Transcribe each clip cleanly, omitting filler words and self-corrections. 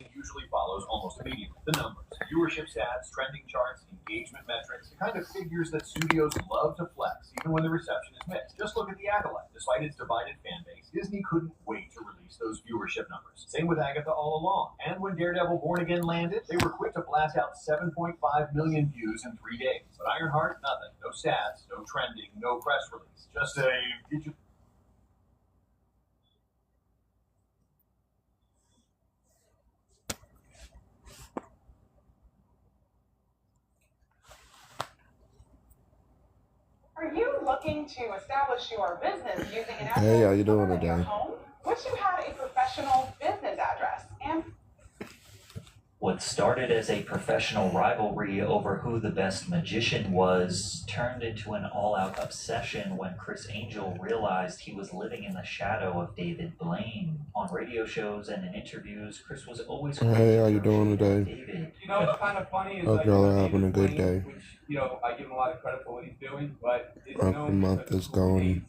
usually follows almost immediately. The numbers, viewership stats, trending charts, engagement metrics, the kind of figures that studios love to flex, even when the reception is mixed. Just look at The Acolyte. Despite its divided fan base, Disney couldn't wait to release those viewership numbers. Same with Agatha All Along. And when Daredevil Born Again landed, they were quick to blast out 7.5 million views in 3 days. But Ironheart, nothing. No stats, no trending, no press release. Just a... Are you looking to establish your business using an Hey, how you doing at your today? home? Wish you had a professional business address and What started as a professional rivalry over who the best magician was turned into an all-out obsession when Chris Angel realized he was living in the shadow of David Blaine. On radio shows and in interviews, Chris was always Hey, how you doing today? David. You know what's kind of funny is Hope y'all are having a good day. which, I give him a lot of credit for what he's doing, but it's Hope the month is going,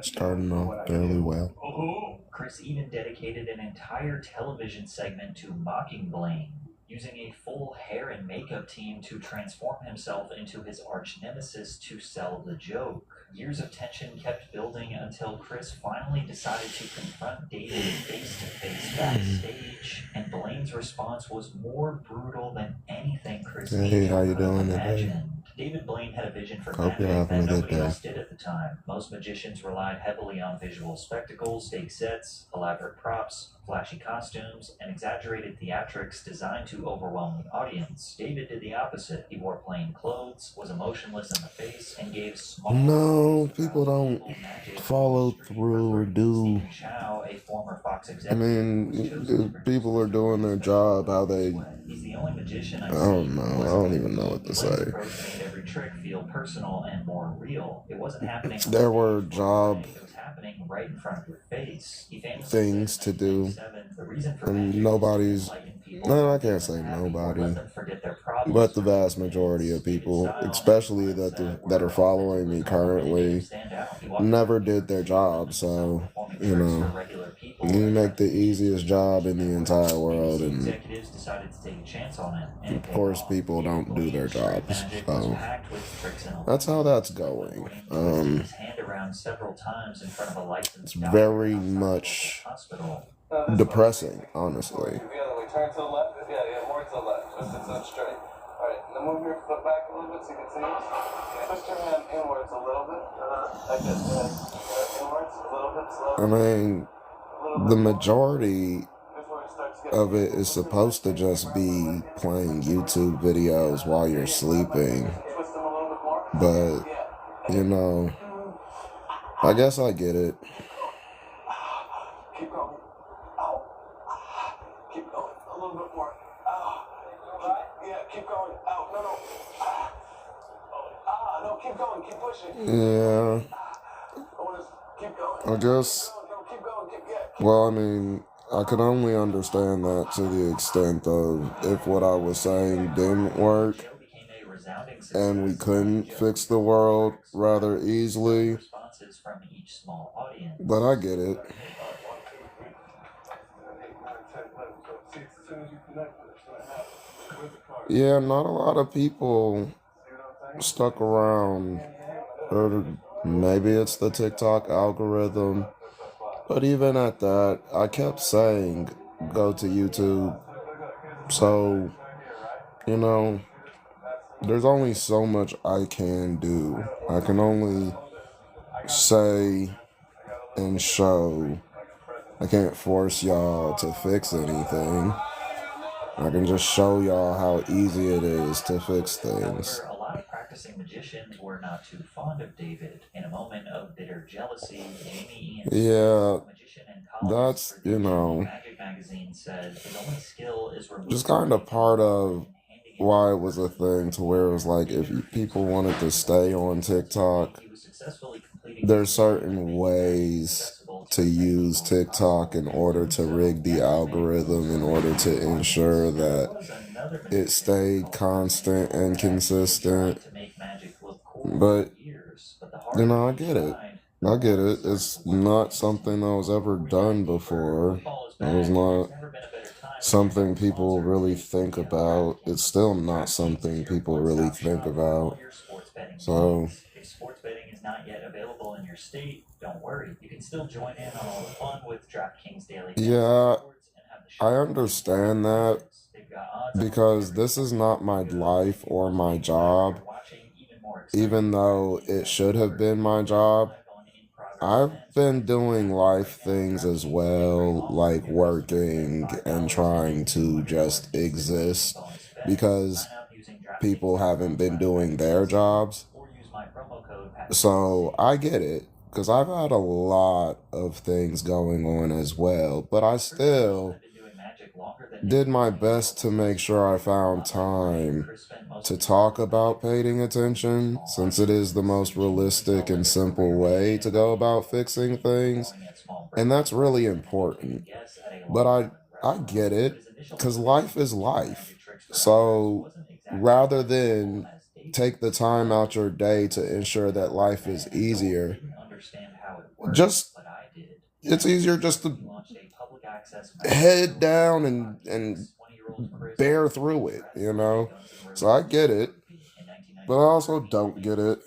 starting off fairly well. Chris even dedicated an entire television segment to mocking Blaine, using a full hair and makeup team to transform himself into his arch nemesis to sell the joke. Years of tension kept building until Chris finally decided to confront David face-to-face backstage, and Blaine's response was more brutal than anything Chris Hey, how you could have doing today? imagined. David Blaine had a vision for Hope you're magic having that a good nobody day. else did at the time. Most magicians relied heavily on visual spectacles, stage sets, elaborate props, flashy costumes, and exaggerated theatrics designed to overwhelm the audience. David did the opposite. He wore plain clothes, was emotionless in the face, and gave small... No, people don't follow through or do. Stephen Chow, a former Fox I executive, mean, was chosen to if people are doing their job, how they... He's the only magician I I've don't seen know. who I wasn't don't even know what to Blaine's say. approach made every trick feel personal and more real. It wasn't happening on There were stage, job it was happening right in front of your face. He famously things said to in do, 1997, the reason for and magic nobody's... is to enlighten people, No, I make can't them say happy, or nobody, let them forget their problems but the for vast 2 majority minutes. of David's people, style, especially mindset that are were following me effectively what made him currently, stand out. He walked never around did their job. So, performing you tricks for know, regular people you and make the attracting easiest job in the entire world, ABC and executives decided to take a chance on him, and it of paid course off. people David don't do their Blaine's street jobs. magic was So packed with tricks and that's how illusions. that's going. Blaine twisted his hand around several times in front of a licensed It's doctor very outside a local much hospital. depressing, honestly. The other way. Turn to the left. Yeah, more to the left. Just sit up straight. All right. Now move your foot back a little bit so you can see us. Twist your hand inwards a little bit. Like this. Inwards a little bit. Slow. I mean, the majority of it is supposed to just be playing YouTube videos while you're sleeping. Twist them a little bit more. But, you know, I guess I get it. Keep going. Ow. Keep going. A little bit more. Yeah, keep going. Ow. No. No, keep going. Keep pushing. Yeah, Keep going. I guess, Keep going. well, I mean, I could only understand that to the extent of if what I was saying didn't work and we couldn't fix the world rather easily, but I get it. Yeah, not a lot of people stuck around, or maybe it's the TikTok algorithm, but even at that, I kept saying, go to YouTube. So, you know, there's only so much I can do. I can only say and show. I can't force y'all to fix anything. I can just show y'all how easy it is to fix things. However, a lot of practicing magicians were not too fond of David. In a moment of bitter jealousy, Amy Ian, Yeah, magician and columnist that's, for the you know, Magic magazine, said his only skill is just kind of part of why it was a thing to where it was like if people wanted to stay on TikTok, there's certain ways to use TikTok in order to rig the algorithm in order to ensure that it stayed constant and consistent. But, you know, I get it. I get it. It's not something that was ever done before. It was not something people really think about. It's still not something people really think about. Your sports betting So, needs. If sports betting is not yet available in your state, don't worry. You can still join in on all the fun with DraftKings Daily Fantasy yeah, Sports and have the I show understand that they've got odds on because every this is sport. not my life or my job, You're watching even more even exciting though it should have been my job. on in-progress I've events. been doing life things as well, like working and trying to just exist because people haven't been doing their jobs. Or use my promo code PAT. So I get it because I've had a lot of things going on as well, but I still I've been doing magic longer than did my best to make sure I found time to talk about paying attention, since it is the most realistic and simple way to go about fixing things, and that's really important. But I get it, because life is life. So rather than take the time out your day to ensure that life is easier, just it's easier just to head down and bear through it, you know? So I get it, but I also don't get it.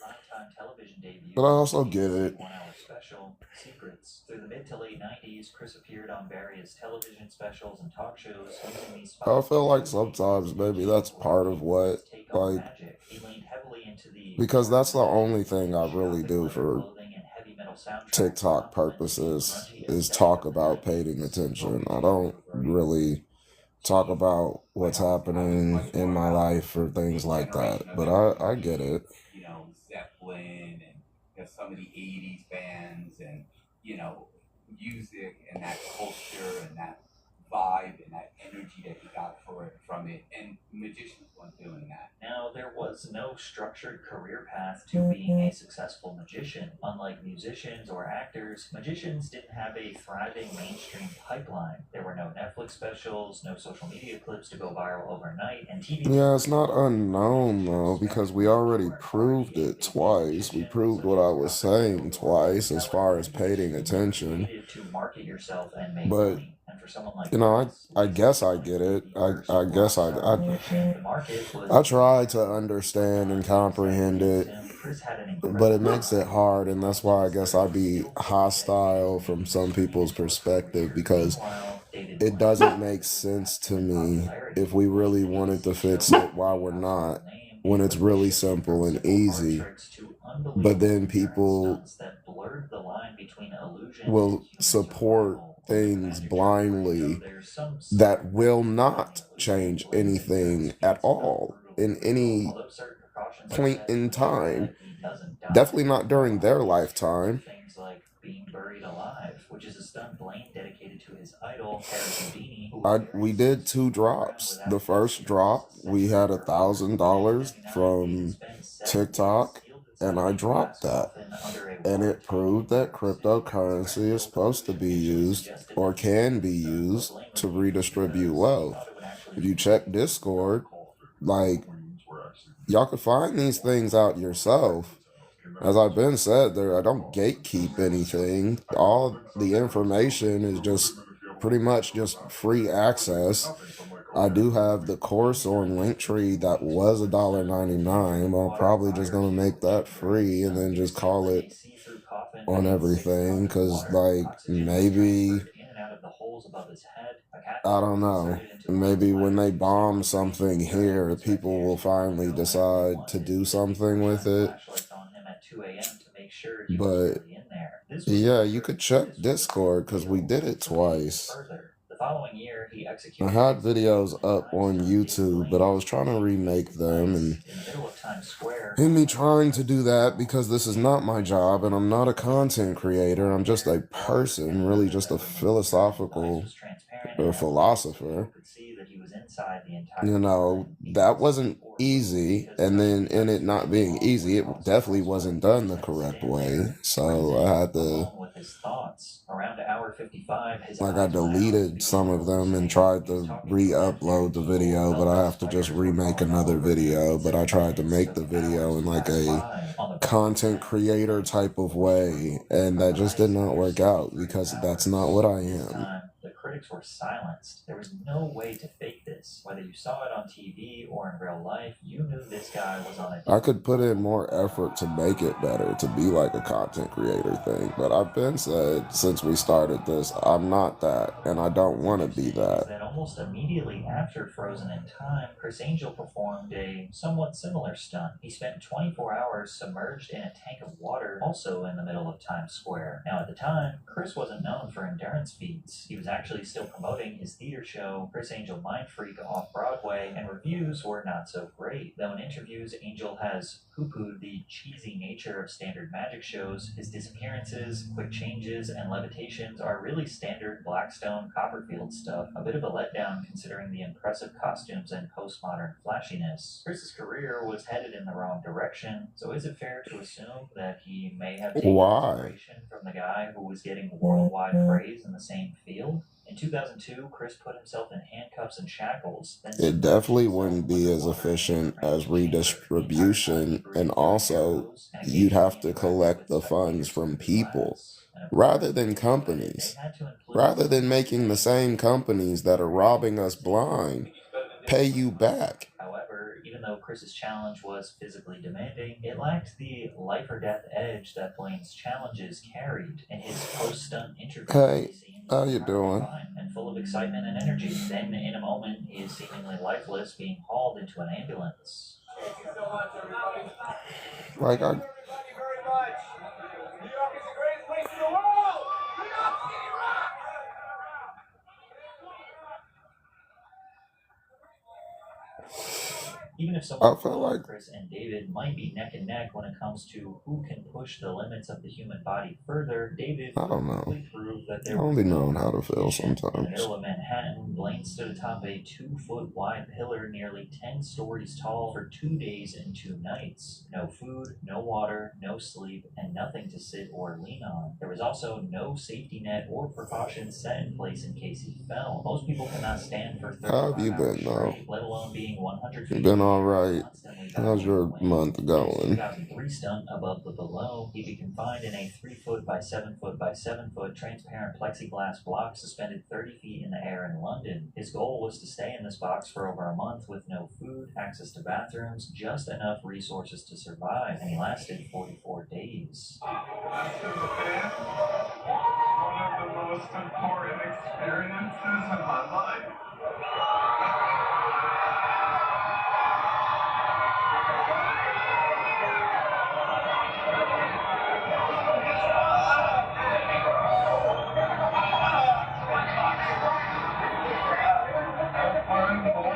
But I also get it. Secrets. Through the mid to late 90s, Chris appeared on various television specials and talk shows using these I feel like sometimes maybe that's part of what, like, magic. He leaned heavily into the because that's the only thing I really do for clothing and heavy metal soundtrack. TikTok purposes is talk about paying attention. I don't really talk about what's happening in my life or things like that. But I get it. You know, Zeppelin and some of the 80s bands and, you know, music and that culture and that vibe and that energy that he got from it. And magicians weren't doing that. Now, there was no structured career path to being a successful magician. Unlike musicians or actors, magicians didn't have a thriving mainstream pipeline. There were no Netflix specials, no social media clips to go viral overnight, and TV. Yeah, it's not unknown though, because we already proved it twice. We proved what I was saying twice as far as paying attention. To market yourself and make But money. And for someone like you know, I guess I get it. I guess I try to understand and comprehend it, but it makes it hard, and that's why I guess I'd be hostile from some people's perspective, because it doesn't make sense to me if we really wanted to fix it, why we're not, when it's really simple and easy. But then people will support things blindly that will not change anything at all in any point in time. Definitely not during their lifetime. Things like being buried alive, which is a stunt Blaine dedicated to his idol, Houdini. We did 2 drops. The first drop, we had $1,000 from TikTok, and I dropped that. And it proved that cryptocurrency is supposed to be used, or can be used, to redistribute wealth. If you check Discord, like, y'all could find these things out yourself. As I've been said, I don't gatekeep anything. All the information is just pretty much just free access. I do have the course on Linktree that was $1.99. I'm probably just gonna make that free and then just call it on everything, because like maybe, I don't know, maybe when they bomb something here, people will finally decide to do something with it. But yeah, you could check Discord, because we did it twice. I had videos up on YouTube, but I was trying to remake them, and in me trying to do that, because this is not my job and I'm not a content creator, I'm just a person, really just a philosophical philosopher. You know, that wasn't easy, and then in it not being easy, it definitely wasn't done the correct way. So I had to, like, I deleted some of them and tried to re-upload the video, but I have to just remake another video. But I tried to make the video in like a content creator type of way, and that just did not work out, because that's not what I am. critics were silenced. There was no way to fake this. Whether you saw it on TV or in real life, you knew this guy was on a I could put in more effort to make it better, to be like a content creator thing. But I've been said since we started this, I'm not that, and I don't want to be that. Then almost immediately after Frozen in Time, Chris Angel performed a somewhat similar stunt. He spent 24 hours submerged in a tank of water, also in the middle of Times Square. Now at the time, Chris wasn't known for endurance feats. He was actually still promoting his theater show, Chris Angel Mind Freak, off-Broadway, and reviews were not so great. Though in interviews, Angel has poo-pooed the cheesy nature of standard magic shows, his disappearances, quick changes, and levitations are really standard Blackstone Copperfield stuff. A bit of a letdown considering the impressive costumes and postmodern flashiness. Chris's career was headed in the wrong direction, so is it fair to assume that he may have taken inspiration from the guy who was getting worldwide praise in the same field? In 2002, Chris put himself in handcuffs and shackles. It definitely wouldn't be as efficient as redistribution, and also you'd have to collect the funds from people rather than companies. Rather than making the same companies that are robbing us blind pay you back. However, even though Chris's challenge was physically demanding, it lacked the life or death edge that Blaine's challenges carried. In his post-stunt interview, Hey, how you doing? And full of excitement and energy. Then, in a moment, he is seemingly lifeless, being hauled into an ambulance. Thank you so much, everybody. Like I. Thank you very much. New York is the greatest place in the world. New York City rocks. Even if someone I feel like Chris and David might be neck and neck when it comes to who can push the limits of the human body further, David I don't know. proved that I there only was know how to feel competition. In the sometimes. middle of Manhattan, Blaine stood atop a 2-foot wide pillar nearly 10 stories tall for 2 days and 2 nights. No food, no water, no sleep, and nothing to sit or lean on. There was also no safety net or precautions set in place in case he fell. Most people cannot stand for 35 How have you hours been, though? straight, let alone being 100 You feet been alright? How's your month going? 2003 stunt above the below, he'd be confined in a 3-foot by 7-foot by 7-foot transparent plexiglass block suspended 30 feet in the air in London. His goal was to stay in this box for over a month with no food, access to bathrooms, just enough resources to survive, and he lasted 44 days. One of the most important experiences in my life. I'm born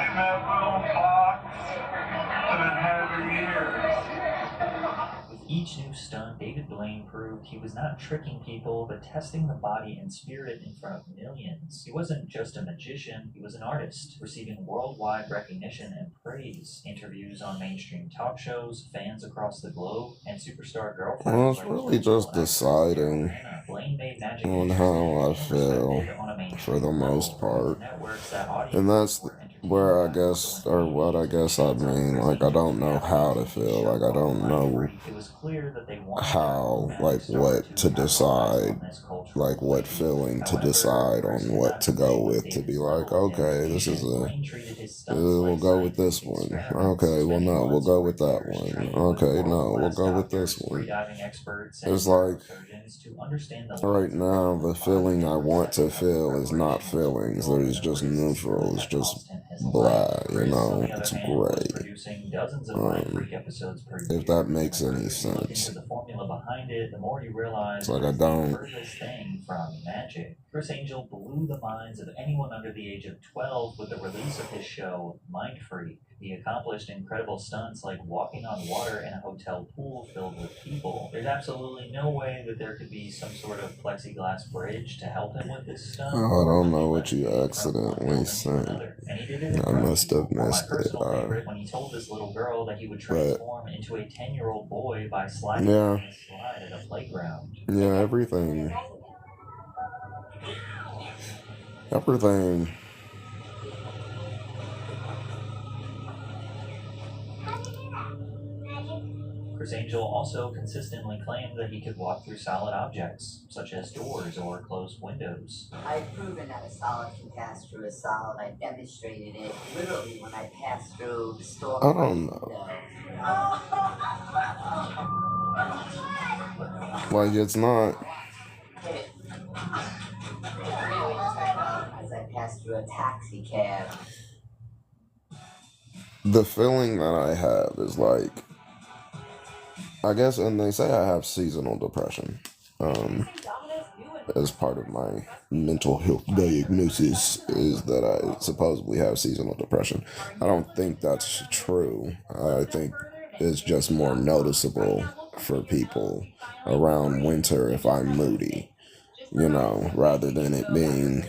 in that little box that I've had for years. With each new stunt, David Blaine proved he was not tricking people, but testing the body and spirit in front of millions. He wasn't just a magician, he was an artist, receiving worldwide recognition and praise. Interviews on mainstream talk shows, fans across the globe, and superstar girlfriends. Well, it's really just deciding on how I feel for the most part. And that's where I guess, or what I guess I mean, like I don't know how to feel, like I don't know how, like what to decide, like what feeling to decide on what to go with, to be like, okay, this is we'll go with this one, okay, well no, we'll go with that one, okay, no, we'll go with this one. It's like, right now, the feeling I want to feel is not feelings, it's just neutral, it's just blah, you know, it's gray. If that makes any sense. It's like I don't. Chris Angel blew the minds of anyone under the age of 12 with the release of his show, Mind Freak. He accomplished incredible stunts like walking on water in a hotel pool filled with people. There's absolutely no way that there could be some sort of plexiglass bridge to help him with this stunt. Oh, I don't know what you accidentally said. I must have missed it. When he told this little girl that he would transform into a 10-year-old boy by sliding Yeah. on a slide at a playground. Yeah, everything. Chris Angel also consistently claimed that he could walk through solid objects, such as doors or closed windows. I've proven that a solid can pass through a solid. I demonstrated it literally when I passed through the store. I don't know. Like, it's not. As I passed through a taxi cab. The feeling that I have is like, I guess, and they say I have seasonal depression. As part of my mental health diagnosis is that I supposedly have seasonal depression. I don't think that's true. I think it's just more noticeable for people around winter if I'm moody, rather than it being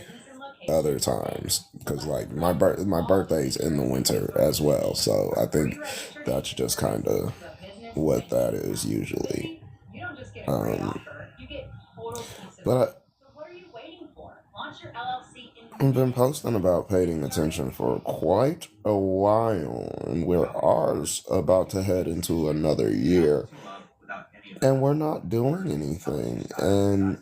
other times. Because like my birthday's in the winter as well, so I think that's just kind of what that is usually. But I've been posting about paying attention for quite a while, and we're ours about to head into another year, and we're not doing anything. And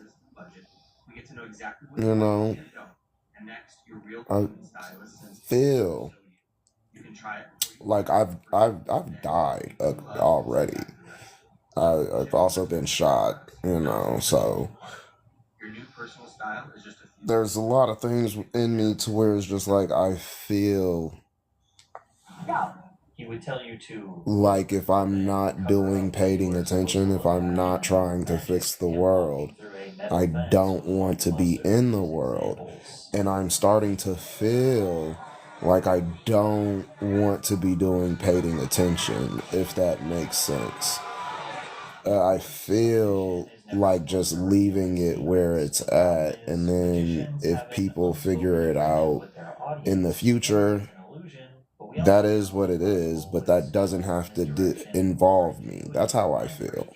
I feel like I've died already. I've also been shot, so there's a lot of things in me to where it's just like I feel He would tell you to like if I'm not paying attention, if I'm not trying to fix the world, I don't want to be in the world. And I'm starting to feel like I don't want to be paying attention, if that makes sense. I feel like just leaving it where it's at, and then if people figure it out in the future, that is what it is, but that doesn't have to involve me. That's how I feel,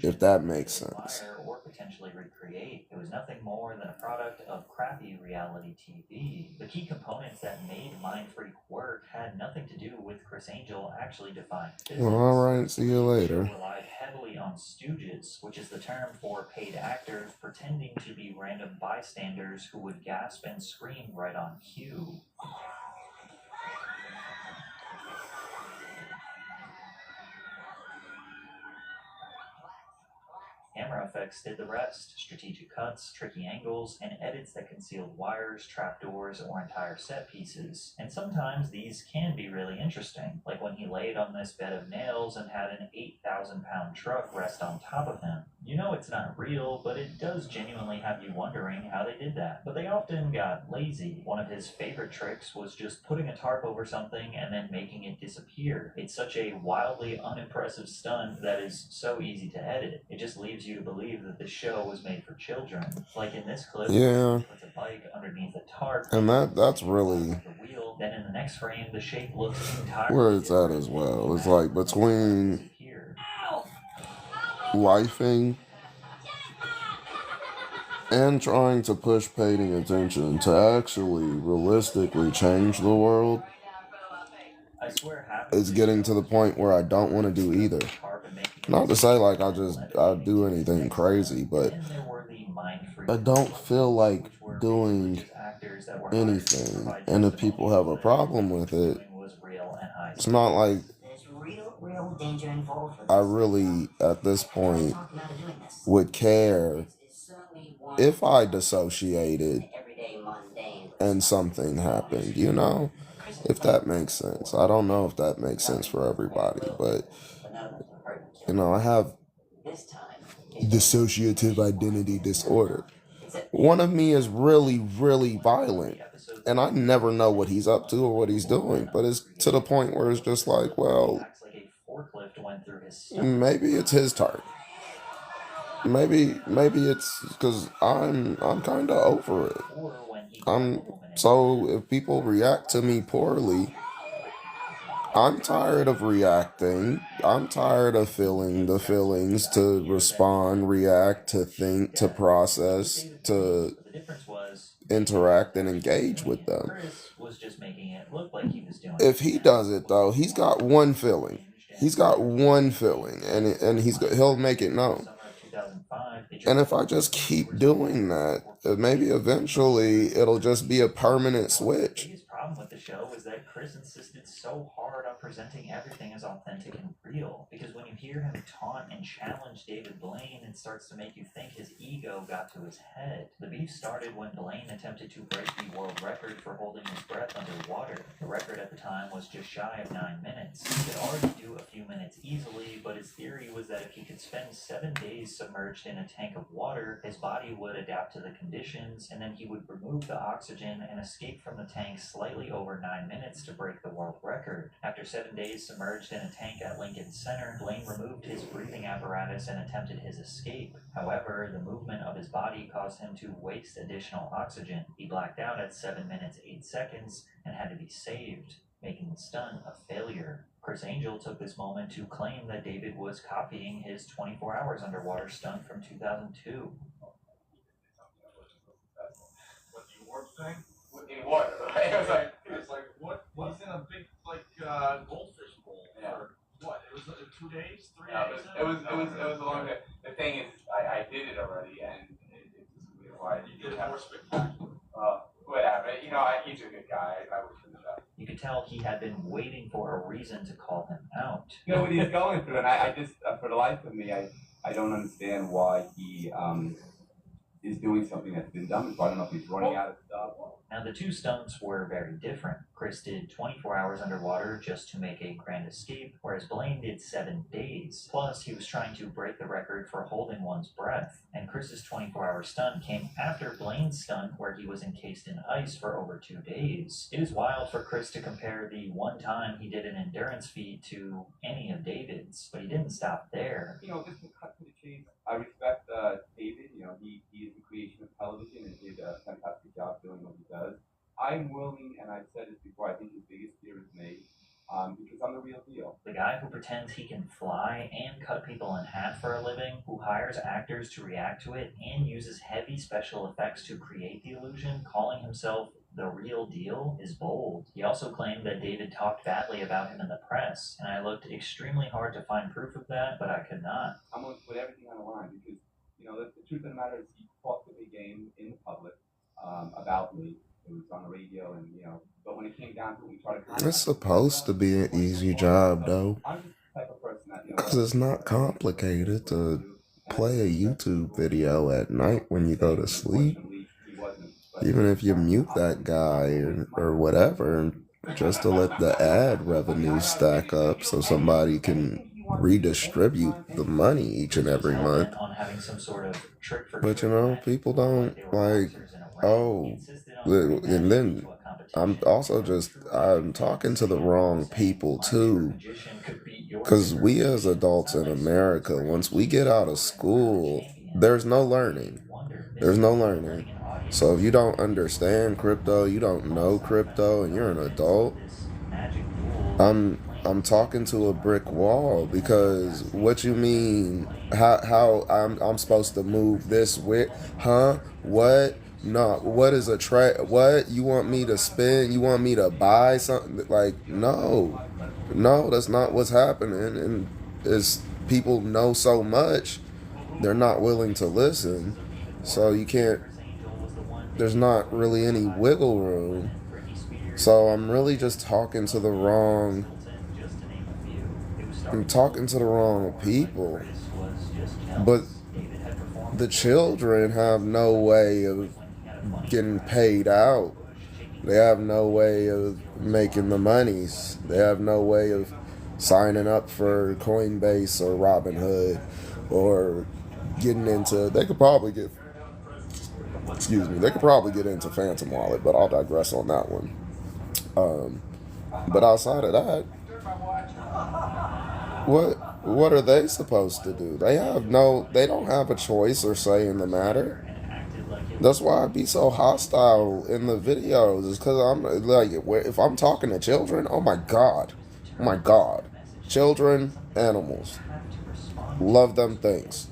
if that makes sense. Or potentially recreate. It was nothing more than a product of crappy reality TV. The key components that made Mind Freak work had nothing to do with Chris Angel actually defined physics. Well, alright, see you later. Relied heavily on stooges, which is the term for paid actors pretending to be random bystanders who would gasp and scream right on cue. Camera effects did the rest. Strategic cuts, tricky angles, and edits that concealed wires, trapdoors, or entire set pieces. And sometimes these can be really interesting, like when he laid on this bed of nails and had an 8,000-pound truck rest on top of him. You know it's not real, but it does genuinely have you wondering how they did that. But they often got lazy. One of his favorite tricks was just putting a tarp over something and then making it disappear. It's such a wildly unimpressive stunt that is so easy to edit. It just leaves you to believe that the show was made for children. Like in this clip, yeah, puts a bike underneath a tarp, and that's really the wheel. Then in the next frame, the shape looks entirely where it's at as well. It's like between lifing and trying to push paying attention to actually realistically change the world. It's getting to the point where I don't want to do either. Not to say like I do anything crazy, but I don't feel like doing anything. And if people have a problem with it, it's not like I really, at this point, would care if I dissociated and something happened, if that makes sense. I don't know if that makes sense for everybody, but I have dissociative identity disorder. One of me is really, really violent, and I never know what he's up to or what he's doing, but it's to the point where it's just like, well, maybe it's his turn. Maybe it's because I'm kind of over it. So if people react to me poorly, I'm tired of reacting. I'm tired of feeling the feelings to respond, react, to think, to process, to interact and engage with them. If he does it though, he's got one feeling. He's got one feeling, and he'll make it known. And if I just keep doing that, maybe eventually it'll just be a permanent The switch. biggest problem with the show was that Chris insisted so hard on presenting everything as authentic and real. Because when you hear him taunt and challenge David Blaine, it starts to make you think his ego got to his head. The beef started when Blaine attempted to break the world record for holding his breath underwater. The record at the time was just shy of 9 minutes. He could already do a few minutes easily, but his theory was that if he could spend 7 days submerged in a tank of water, his body would adapt to the conditions, and then he would remove the oxygen and escape from the tank slightly over 9 minutes to break the world record. After 7 days submerged in a tank at Lincoln Center, Blaine removed his breathing apparatus and attempted his escape. However, the movement of his body caused him to waste additional oxygen. He blacked out at 7 minutes 8 seconds and had to be saved, making the stunt a failure. Chris Angel took this moment to claim that David was copying his 24 hours underwater stunt from 2002. What the award thing? In water, right? It was like, It's like what? He's in a big goldfish bowl. Yeah. For what? It was 2 days, 3 no, days. it was a long day. The thing is, I did it already, and it's weird why You did it more spectacular. Whatever. You know, he's a good guy. I wish him the best. You could tell he had been waiting for a reason to call him out. You know what he's going through, and I just, for the life of me, I don't understand why he is doing something that's been done before. I don't know if he's running out of stuff. Now, the two stunts were very different. Chris did 24 hours underwater just to make a grand escape, whereas Blaine did 7 days. Plus, he was trying to break the record for holding one's breath. And Chris's 24-hour stunt came after Blaine's stunt, where he was encased in ice for over 2 days. It is wild for Chris to compare the one time he did an endurance feat to any of David's, but he didn't stop there. You know, just to cut to the chase, I respect David. You know, he is the creation of television and did a fantastic job doing what he does. I'm willing, and I've said this before, I think his biggest fear is me, because I'm the real deal. The guy who pretends he can fly and cut people in half for a living, who hires actors to react to it, and uses heavy special effects to create the illusion, calling himself the real deal, is bold. He also claimed that David talked badly about him in the press, and I looked extremely hard to find proof of that, but I could not. I'm going to put everything on the line because, you know, the truth of the matter is he talked a big game in the public about me. It was on the radio, and you know, but when it came down to it, we tried to. It's supposed to be an easy job, though, I'm just the type of person that, you know, because it's not complicated to play a YouTube video at night when you go to sleep. Even if you mute that guy or whatever, just to let the ad revenue stack up so somebody can redistribute the money each and every month. But you know, people don't like, oh, and then I'm talking to the wrong people too. Because we as adults in America, once we get out of school, there's no learning. There's no learning. So if you don't understand crypto, you don't know crypto, and you're an adult, I'm talking to a brick wall, because what you mean, how I'm supposed to move this way, huh? What? No, what is a trade? What? You want me to spend? You want me to buy something? Like, no, that's not what's happening. And it's people know so much, they're not willing to listen. So you can't, there's not really any wiggle room. So I'm really just talking to the wrong people. But the children have no way of getting paid out. They have no way of making the monies. They have no way of signing up for Coinbase or Robinhood or getting into, they could probably get into Phantom Wallet, but I'll digress on that one. But outside of that, what are they supposed to do? They don't have a choice or say in the matter. That's why I be so hostile in the videos, is because I'm like, if I'm talking to children, oh my god, children, animals, love them things.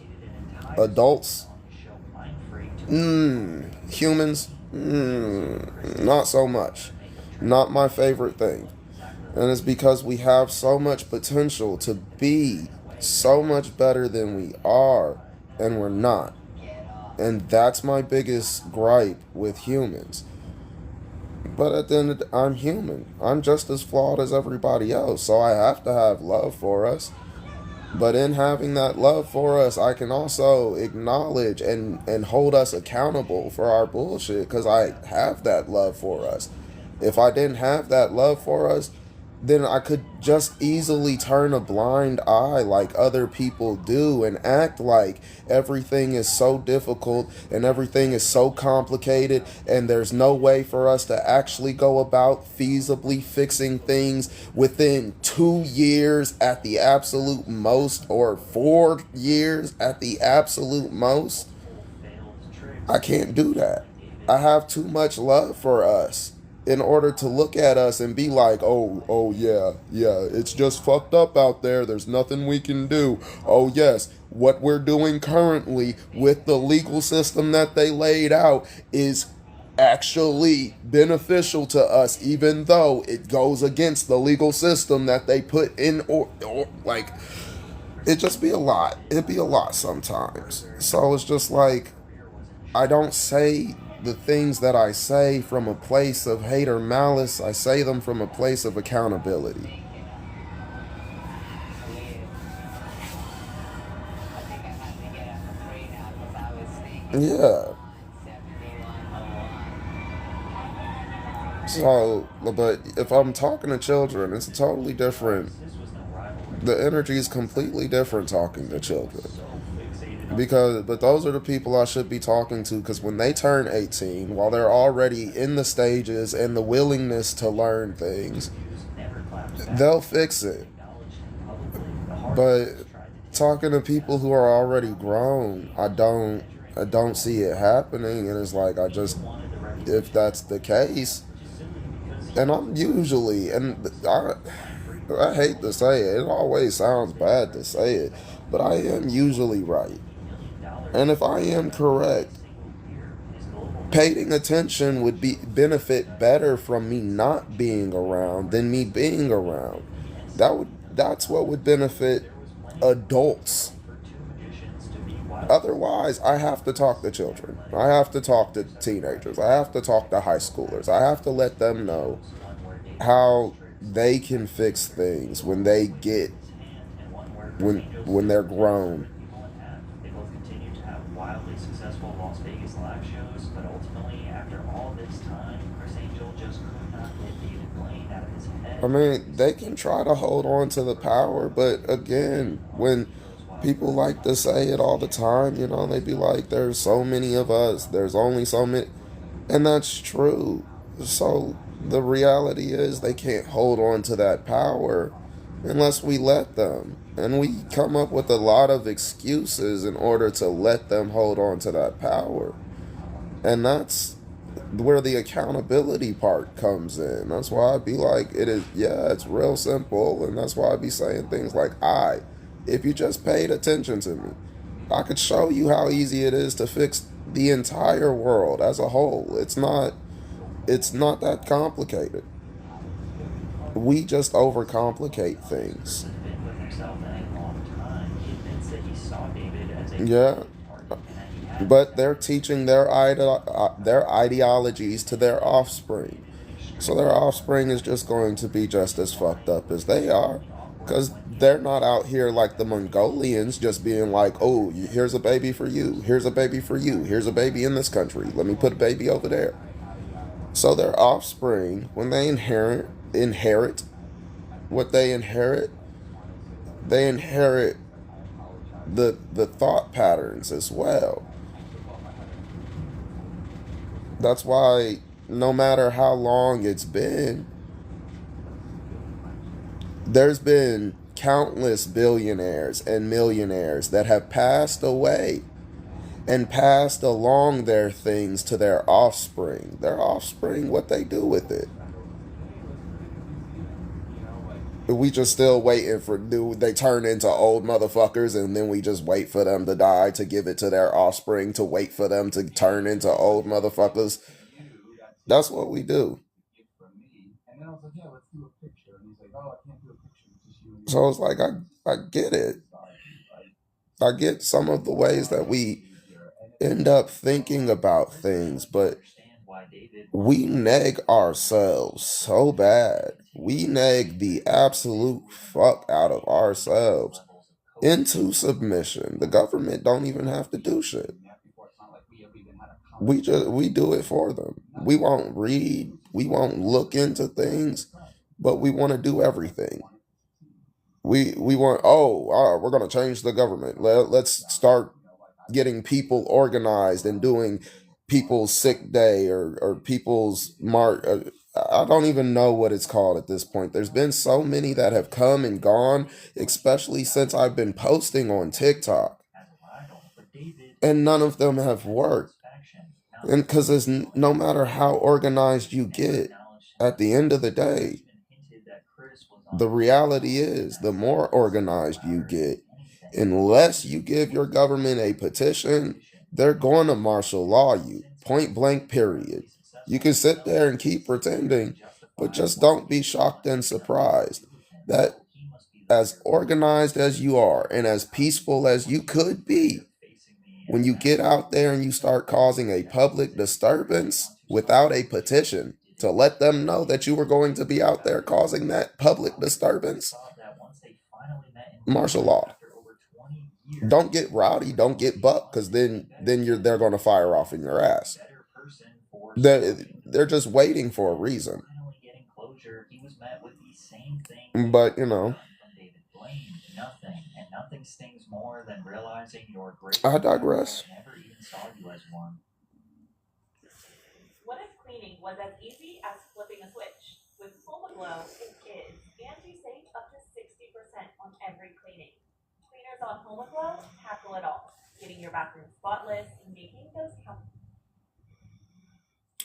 Adults, humans, not so much. Not my favorite thing. And it's because we have so much potential to be so much better than we are, and we're not. And that's my biggest gripe with humans. But at the end of the day, I'm human. I'm just as flawed as everybody else, so I have to have love for us. But in having that love for us, I can also acknowledge and hold us accountable for our bullshit because I have that love for us. If I didn't have that love for us, then I could just easily turn a blind eye like other people do and act like everything is so difficult and everything is so complicated and there's no way for us to actually go about feasibly fixing things within 2 years at the absolute most or 4 years at the absolute most. I can't do that. I have too much love for us in order to look at us and be like, oh yeah, it's just fucked up out there. There's nothing we can do. Oh yes, what we're doing currently with the legal system that they laid out is actually beneficial to us, even though it goes against the legal system that they put in, or like, it just be a lot. It'd be a lot sometimes. So it's just like, I don't say the things that I say from a place of hate or malice. I say them from a place of accountability. Yeah. So, but if I'm talking to children, it's totally different. The energy is completely different talking to children. But those are the people I should be talking to, because when they turn 18, while they're already in the stages and the willingness to learn things, they'll fix it. But talking to people who are already grown, I don't see it happening. And it's like, if that's the case, and I'm usually, and I hate to say it always sounds bad to say it, but I am usually right. And if I am correct, paying attention would be benefit better from me not being around than me being around. That's what would benefit adults. Otherwise, I have to talk to children. I have to talk to teenagers. I have to talk to high schoolers. I have to let them know how they can fix things when they get when they're grown. They both continue to have wildly successful Las Vegas live shows, but ultimately, after all this time, Chris Angel just could not get David Blaine out of his head. I mean, they can try to hold on to the power, but again, when people like to say it all the time, they be like, there's so many of us, there's only so many. And that's true. So the reality is they can't hold on to that power unless we let them. And we come up with a lot of excuses in order to let them hold on to that power. And that's where the accountability part comes in. That's why I be like, it's real simple. And that's why I be saying things like, if you just paid attention to me, I could show you how easy it is to fix the entire world as a whole. It's not that complicated. We just overcomplicate things. Yeah. But they're teaching their ideologies to their offspring. So their offspring is just going to be just as fucked up as they are. Because they're not out here like the Mongolians just being like, oh, here's a baby for you. Here's a baby for you. Here's a baby in this country. Let me put a baby over there. So their offspring, when they inherit what they inherit the thought patterns as well. That's why no matter how long it's been, there's been countless billionaires and millionaires that have passed away and passed along their things to their offspring. Their offspring, what they do with it. We just still waiting for they turn into old motherfuckers, and then we just wait for them to die to give it to their offspring to wait for them to turn into old motherfuckers. That's what we do. And then I was like, yeah, let's do a picture. And he's like, So it's like I get it. I get some of the ways that we end up thinking about things, but we neg ourselves so bad. We neg the absolute fuck out of ourselves into submission. The government don't even have to do shit. We do it for them. We won't read, we won't look into things, but we want to do everything. We want, we're gonna change the government. Let's start getting people organized and doing people's sick day or people's mark. I don't even know what it's called at this point. There's been so many that have come and gone, especially since I've been posting on TikTok, and none of them have worked. And because no matter how organized you get, at the end of the day, the reality is the more organized you get, unless you give your government a petition, they're going to martial law you. Point blank, period. You can sit there and keep pretending, but just don't be shocked and surprised that as organized as you are and as peaceful as you could be, when you get out there and you start causing a public disturbance without a petition to let them know that you were going to be out there causing that public disturbance, martial law. Don't get rowdy, don't get buck, because then they're going to fire off in your ass. They're just waiting for a reason. But I digress. What if cleaning was as easy as flipping a switch? With HomeGlow, it is, and you save up to 60% on every cleaning. Cleaners on HomeGlow tackle it all, getting your bathroom spotless, making those count.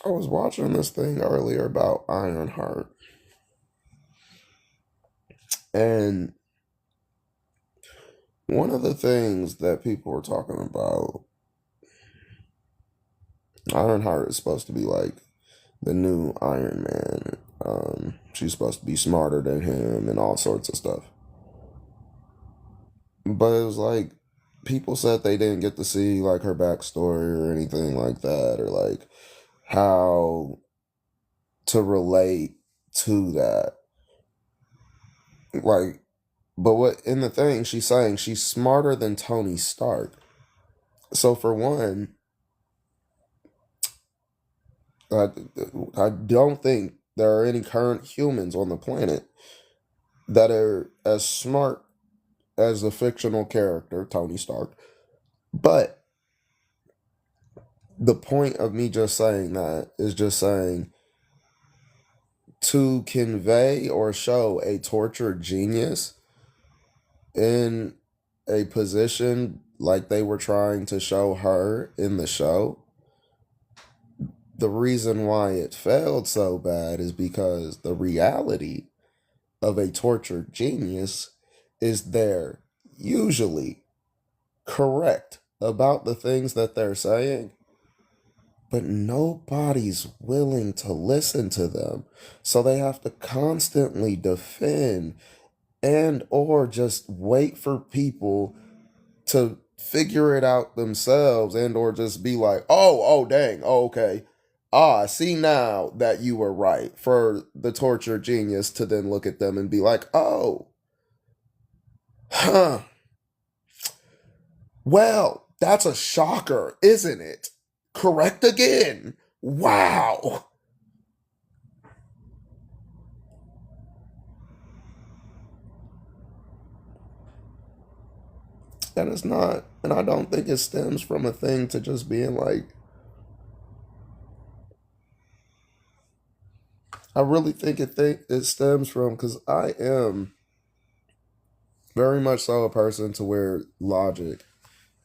I was watching this thing earlier about Ironheart, and one of the things that people were talking about, Ironheart is supposed to be like the new Iron Man. She's supposed to be smarter than him and all sorts of stuff. But it was like people said they didn't get to see like her backstory or anything like that, or like how to relate to that. Like, but what in the thing she's saying she's smarter than Tony Stark. So for one, I don't think there are any current humans on the planet that are as smart as the fictional character Tony Stark. But the point of me just saying that is just saying to convey or show a tortured genius in a position like they were trying to show her in the show. The reason why it failed so bad is because the reality of a tortured genius is they're usually correct about the things that they're saying, but nobody's willing to listen to them. So they have to constantly defend and or just wait for people to figure it out themselves and or just be like, dang, okay. I see now that you were right, for the tortured genius to then look at them and be like, well, that's a shocker, isn't it? Correct again. Wow. And it's not, and I don't think it stems from a thing to just being like, I really think it stems from, because I am very much so a person to where logic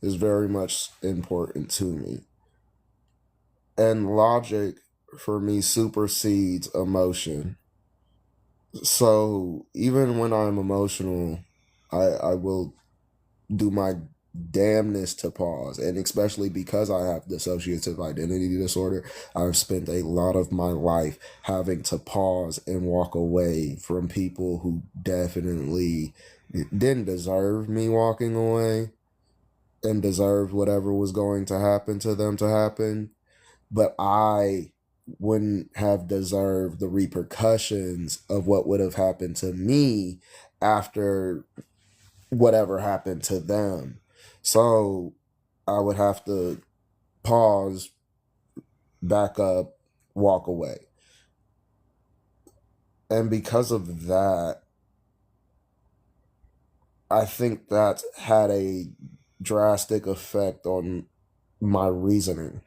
is very much important to me. And logic for me supersedes emotion. So even when I'm emotional, I will do my damnness to pause. And especially because I have dissociative identity disorder, I've spent a lot of my life having to pause and walk away from people who definitely didn't deserve me walking away and deserved whatever was going to happen to them to happen. But I wouldn't have deserved the repercussions of what would have happened to me after whatever happened to them. So I would have to pause, back up, walk away. And because of that, I think that had a drastic effect on my reasoning.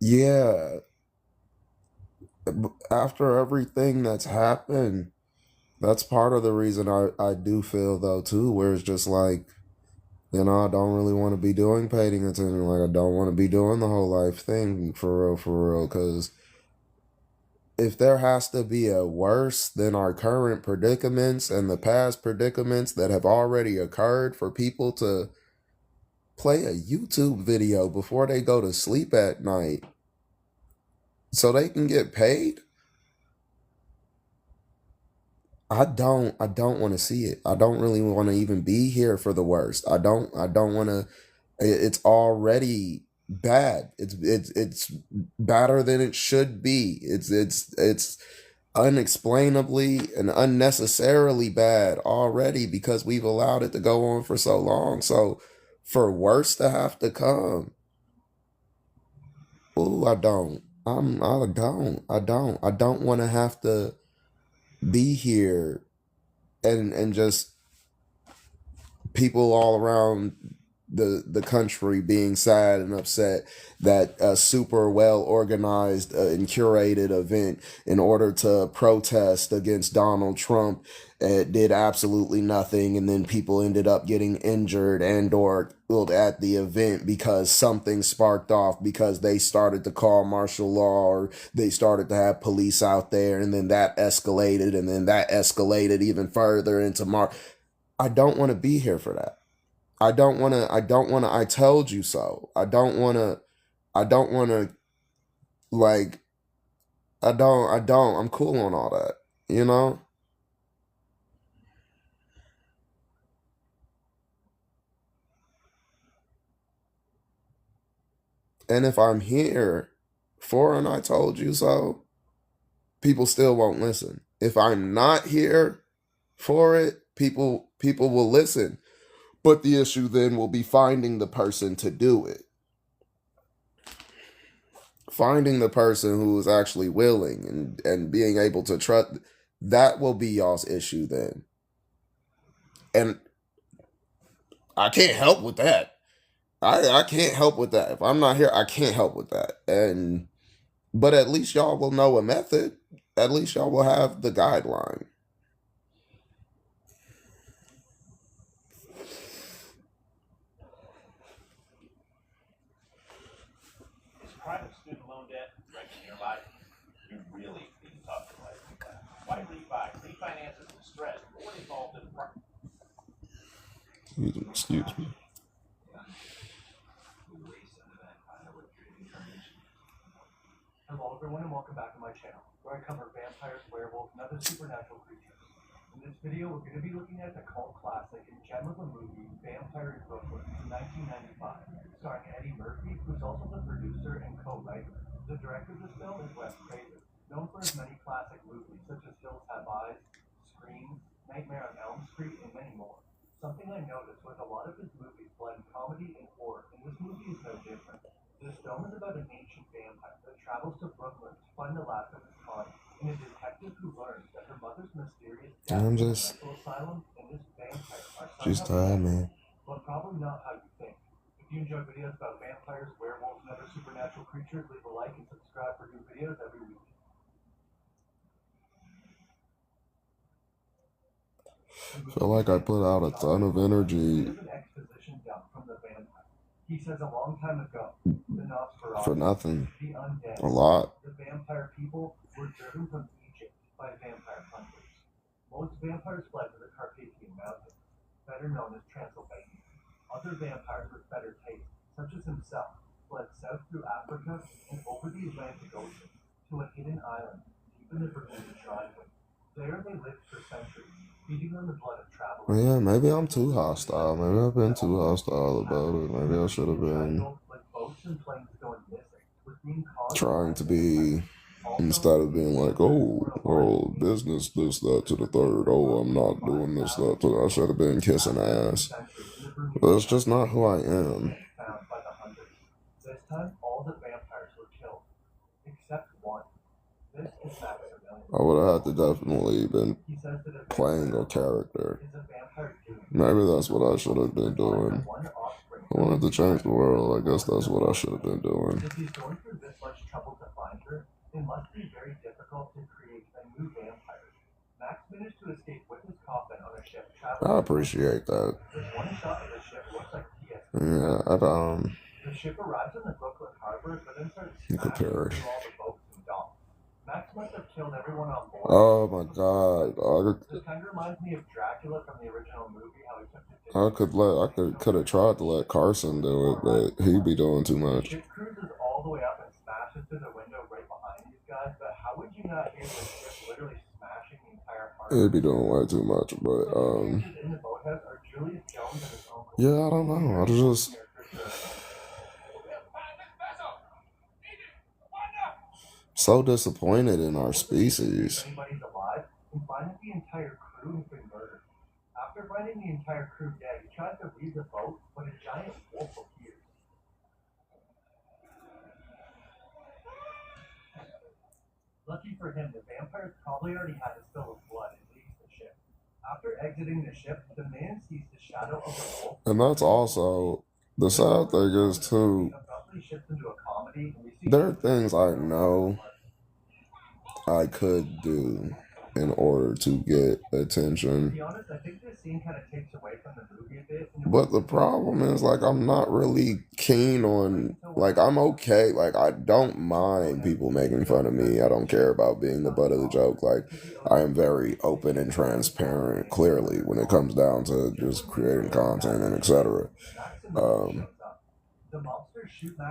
Yeah, after everything that's happened, that's part of the reason I do feel though too, where it's just like, I don't really want to be doing painting attention. Like, I don't want to be doing the whole life thing for real. Because if there has to be a worse than our current predicaments and the past predicaments that have already occurred for people to play a YouTube video before they go to sleep at night so they can get paid, I don't want to see it. I don't really want to even be here for the worst. I don't want to. It's already bad. It's badder than it should be. It's unexplainably and unnecessarily bad already because we've allowed it to go on for so long. So for worse to have to come, ooh, I don't. I don't want to have to be here and just people all around the country being sad and upset that a super well organized and curated event in order to protest against Donald Trump did absolutely nothing, and then people ended up getting injured and or killed at the event because something sparked off because they started to call martial law or they started to have police out there, and then that escalated, and then that escalated even further into I don't want to be here for that. I don't want to, I told you so. I don't want to, like, I'm cool on all that, you know? And if I'm here for an I told you so, people still won't listen. If I'm not here for it, people will listen. But the issue then will be finding the person to do it. Finding the person who is actually willing and being able to trust, that will be y'all's issue then. And I can't help with that. I can't help with that. If I'm not here, I can't help with that. But at least y'all will know a method. At least y'all will have the guideline. Is private student loan debt wrecking your life? You're really being tough in life with that. Why refi? Refinance is the stress. What involved in the Excuse me. Hello everyone and welcome back to my channel, where I cover vampires, werewolves, and other supernatural creatures. In this video, we're going to be looking at the cult classic and gem of a movie, Vampire in Brooklyn, from 1995, starring Eddie Murphy, who's also the producer and co-writer. The director of this film is Wes Craven, known for his many classic movies such as Hills Have Eyes, Scream, Nightmare on Elm Street, and many more. Something I noticed was a lot of his movies blend comedy and horror, and this movie is no different. This film is about an ancient vampire that travels to Brooklyn to find the last of his kind, and a detective who learns that her mother's mysterious death in a mental asylum and this vampire are Just somehow tired, man. but probably not how you think. If you enjoy videos about vampires, werewolves, and other supernatural creatures, leave a like and subscribe for new videos every week. I feel like I put out a ton of energy. An exposition dump from the vampire. He says a long time ago, the Nosferatu, for nothing. the undead, A lot. the vampire people were driven from Egypt by vampire hunters. Most vampires fled to the Carpathian Mountains, better known as Transylvania. Other vampires with better taste, such as himself, fled south through Africa and over the Atlantic Ocean to a hidden island deep in the Bermuda Triangle. There they lived for centuries, feeding on the blood of travelers. Yeah, maybe I'm too hostile. Maybe I've been too hostile about it. Maybe I should have been trying to be, instead of being like, oh, business, this, that, to the third. Oh, I'm not doing this, that, to the. I should have been kissing ass. But it's just not who I am. This time, all the vampires were killed, except one. This is Maximilian. I would have had to definitely been playing a character. Maybe that's what I should have been doing. I wanted to change the world. I guess that's what I should have been doing. If he's going through this much trouble to find her, it must be very difficult to create a new vampire. Max managed to escape with his coffin on a ship traveling. I appreciate that. This one shot of the ship looks like TS. Yeah, The ship arrives in the Brooklyn harbor, but then starts you smashing could through all perish. the boats and docks. Max must have killed everyone on board. Oh my god. This kind of reminds me of Dracula from the original movie, how he took the Could have tried to let Carson do it, but he'd be doing too much. ship cruises all the way up and smashes through the window right behind these guys, but how would you not hear the ship literally smashing the entire harbor? He'd be doing way too much, but In the boathouse are Julius Jones and his uncle. yeah, I don't know. I just so disappointed in our species. Anybody's alive, and find that the entire crew has been murdered. After finding the entire crew dead, he tries to leave the boat, but a giant wolf appears. Lucky for him, the vampires probably already had his fill of blood and leaves the ship. After exiting the ship, the man sees the shadow of the wolf. And that's also the sad thing is too. Abruptly shifts into a comedy, and we see There are things I know I could do in order to get To attention. be honest, I think this scene kind of takes away from the movie a bit. But the problem is, like, I'm not really keen on, like, I'm okay. Like, I don't mind people making fun of me. I don't care about being the butt of the joke. Like, I am very open and transparent, clearly, when it comes down to just creating content and etc.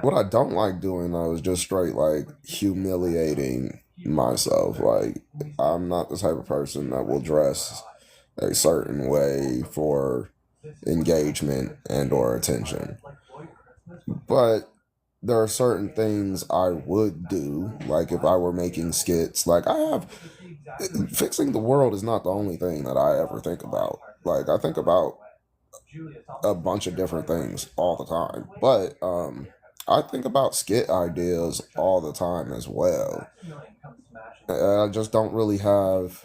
What I don't like doing, though, is just straight, like, humiliating myself. Like, I'm not the type of person that will dress a certain way for engagement and or attention. But there are certain things I would do, like if I were making skits. Like, fixing the world is not the only thing that I ever think about. Like, I think about a bunch of different things all the time. But I think about skit ideas all the time as well. I just don't really have,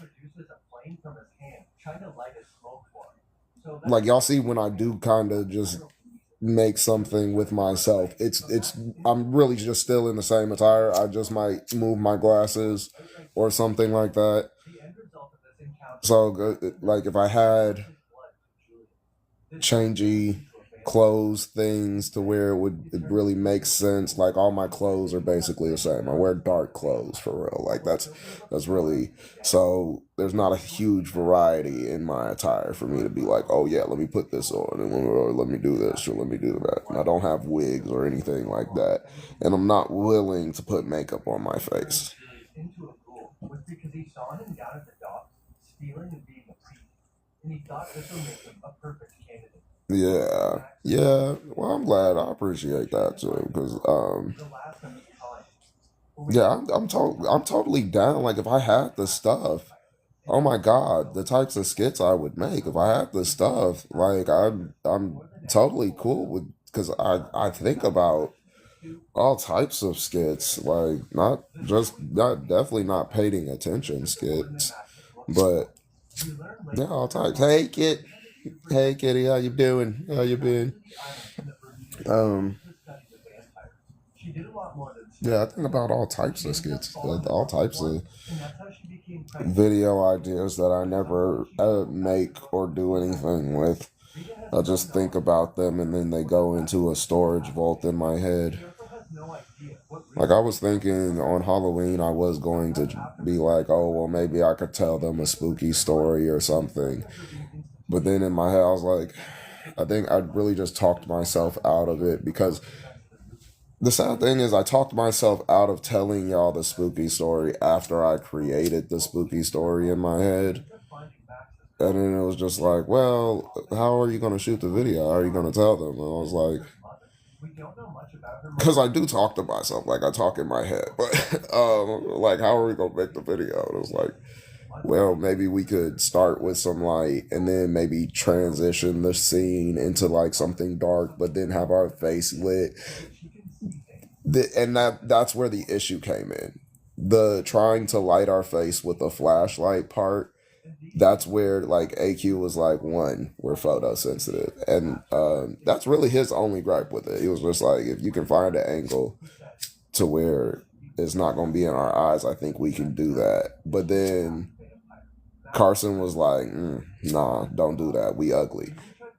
like, y'all see when I do kind of just make something with myself, I'm really just still in the same attire. I just might move my glasses or something like that. So, like, if I had changey clothes things to where it really makes sense, like, all my clothes are basically the same. I wear dark clothes for real. Like, that's really, so there's not a huge variety in my attire for me to be like, oh yeah, let me put this on, and or let me do this or let me do that. And I don't have wigs or anything like that, and I'm not willing to put makeup on my face. Because he saw him down at the docks, stealing and being a thief, and he thought this would make him a perfect candidate. Yeah. Well, I'm glad. I appreciate that too, because yeah, I'm totally down. Like, if I had the stuff, oh my god, the types of skits I would make if I had the stuff. Like, I'm totally cool with, because I think about all types of skits, like, not definitely not paying attention skits, but yeah, all types. Hey kid, hey kitty, how you doing? How you been? Yeah, I think about all types of skits, all types of video ideas that I never make or do anything with. I just think about them and then they go into a storage vault in my head. Like I was thinking on Halloween, I was going to be like, oh, well, maybe I could tell them a spooky story or something. But then in my head, I was like, I think I'd really just talked myself out of it because the sad thing is I talked myself out of telling y'all the spooky story after I created the spooky story in my head. And then it was just like, well, how are you going to shoot the video? How are you going to tell them? And I was like, because I do talk to myself, like I talk in my head, but like, how are we going to make the video? And it was like, well, maybe we could start with some light and then maybe transition the scene into like something dark, but then have our face lit. And that's where the issue came in. The trying to light our face with a flashlight part, that's where like AQ was like, one, we're photosensitive. And that's really his only gripe with it. He was just like, if you can find an angle to where it's not going to be in our eyes, I think we can do that. But then Carson was like, nah, don't do that. We ugly.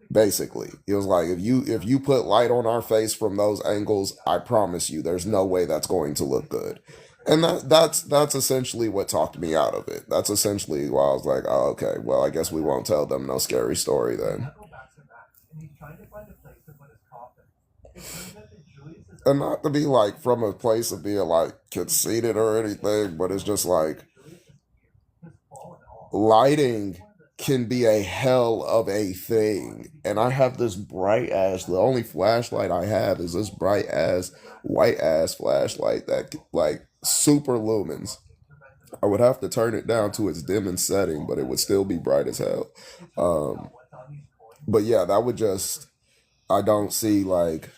Basically, he was like, if you put light on our face from those angles, I promise you, there's no way that's going to look good. And that's essentially what talked me out of it. That's essentially why I was like, oh, okay, well, I guess we won't tell them no scary story then. And not to be like from a place of being like conceited or anything, but it's just like lighting can be a hell of a thing. And I have this bright ass, the only flashlight I have is this bright ass, white ass flashlight that like super lumens. I would have to turn it down to its dimmest setting, but it would still be bright as hell. But yeah, that would just, I don't see like,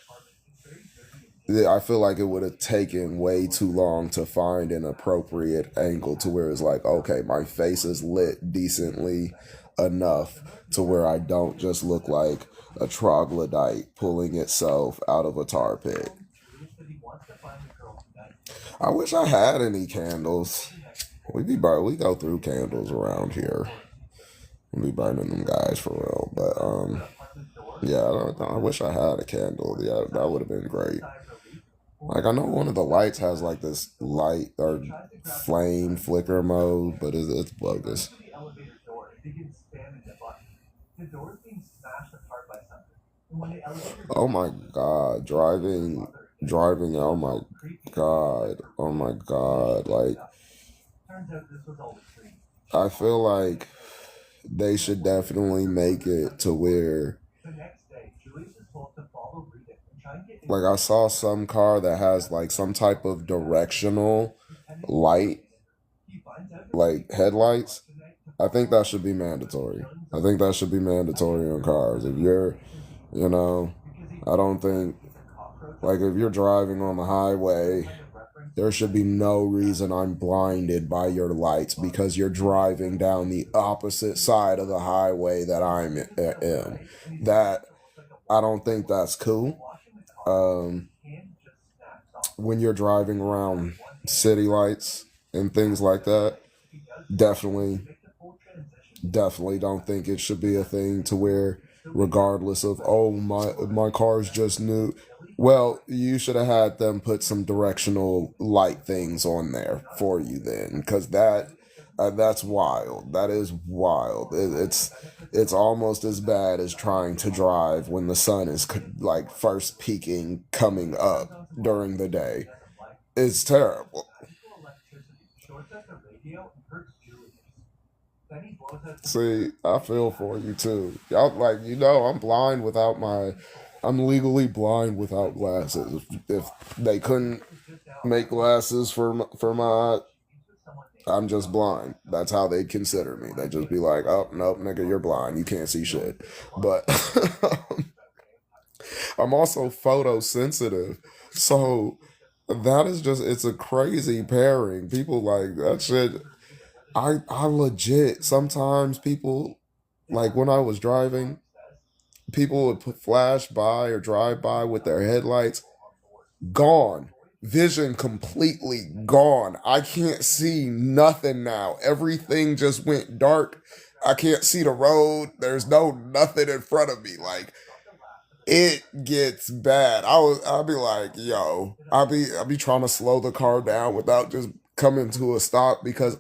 I feel like it would have taken way too long to find an appropriate angle to where it's like, okay, my face is lit decently enough to where I don't just look like a troglodyte pulling itself out of a tar pit. I wish I had any candles. We go through candles around here. We be burning them guys for real. But yeah, I wish I had a candle. Yeah, that would have been great. Like, I know one of the lights has like this light or flame flicker mode, but it's bogus. Oh my god, driving, oh my god, like, I feel like they should definitely make it to where, like, I saw some car that has like some type of directional light, like headlights. I think that should be mandatory. I think that should be mandatory on cars. If you're, I don't think, like, if you're driving on the highway, there should be no reason I'm blinded by your lights because you're driving down the opposite side of the highway that I'm in. That, I don't think that's cool. When you're driving around city lights and things like that, definitely don't think it should be a thing to where, regardless of, oh, my car's just new. Well, you should have had them put some directional light things on there for you then, because that's wild. That is wild. It's almost as bad as trying to drive when the sun is like first peaking coming up during the day. It's terrible. See, I feel for you too. Y'all, like, I'm legally blind without glasses. If they couldn't make glasses for my, I'm just blind. That's how they consider me. They just be like, oh, nope, nigga, you're blind. You can't see shit. But I'm also photosensitive. So that is just, it's a crazy pairing. People like that shit. I legit, sometimes people, like when I was driving, people would flash by or drive by with their headlights gone. Vision completely gone. I can't see nothing now. Everything just went dark. I can't see the road. There's nothing in front of me. Like it gets bad. I'll be like, yo, I'll be trying to slow the car down without just coming to a stop because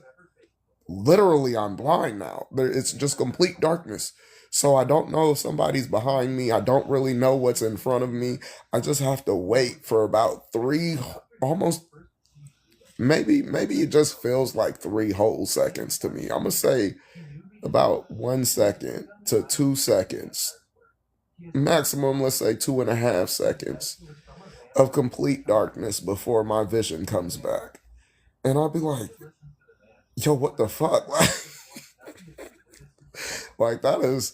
literally I'm blind now. It's just complete darkness. So I don't know if somebody's behind me. I don't really know what's in front of me. I just have to wait for about three, almost maybe it just feels like 3 whole seconds to me. I'm gonna say about 1 second to 2 seconds, maximum. Let's say 2.5 seconds of complete darkness before my vision comes back, and I'll be like, "Yo, what the fuck?" Like that is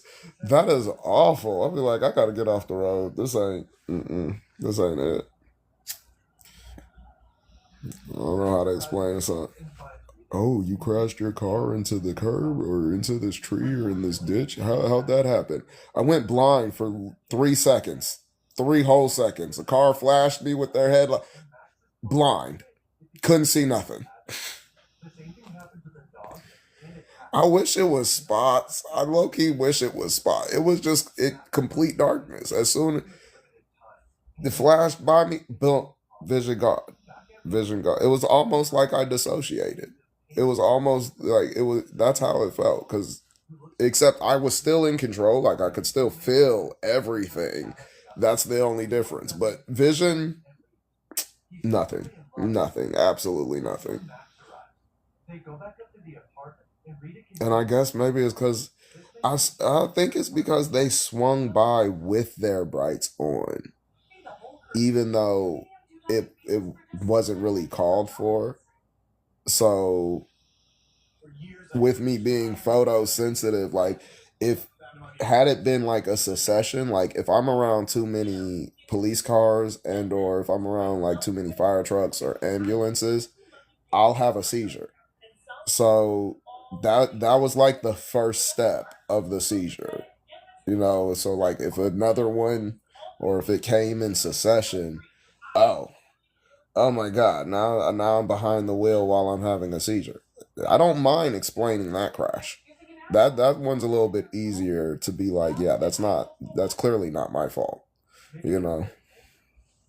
awful. I'll be like, I gotta get off the road. This ain't it. I don't know how to explain something. Oh, you crashed your car into the curb or into this tree or in this ditch? How'd that happen? I went blind for 3 seconds. 3 whole seconds. A car flashed me with their headlight. Blind. Couldn't see nothing. I wish it was spots. I low-key wish it was spot. It was just complete darkness. As soon as it flashed by me, boom, vision gone. Vision gone. It was almost like I dissociated. It was almost like it was. That's how it felt. Because except I was still in control. Like I could still feel everything. That's the only difference. But vision, nothing. Nothing. Absolutely nothing. And I guess maybe it's because I think it's because they swung by with their brights on, even though it wasn't really called for. So with me being photosensitive, like if had it been like a secession, like if I'm around too many police cars and or if I'm around like too many fire trucks or ambulances, I'll have a seizure. So that was like the first step of the seizure. So like if another one or if it came in succession, oh, oh my God, now I'm behind the wheel while I'm having a seizure. I don't mind explaining that crash. That one's a little bit easier to be like, yeah, that's clearly not my fault. You know.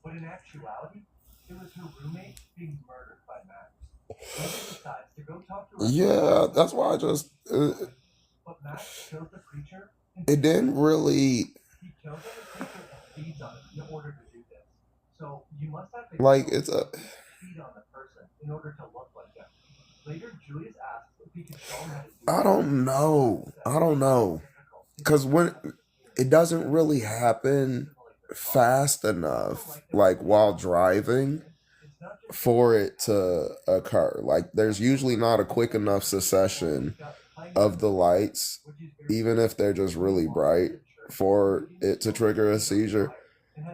But in actuality, it was her roommate being murdered by Max. Logan decides to go talk to her. Yeah, that's why I just. But Max kills the creature. It didn't really. He kills the creature and feeds on it in order to do this. So you must have to like it's a. feed on the person in order to look like them. Later, Julius asks if he can show him how to do I don't know. Because when it doesn't really happen fast enough, like while driving, for it to occur. Like there's usually not a quick enough succession of the lights, even if they're just really bright, for it to trigger a seizure.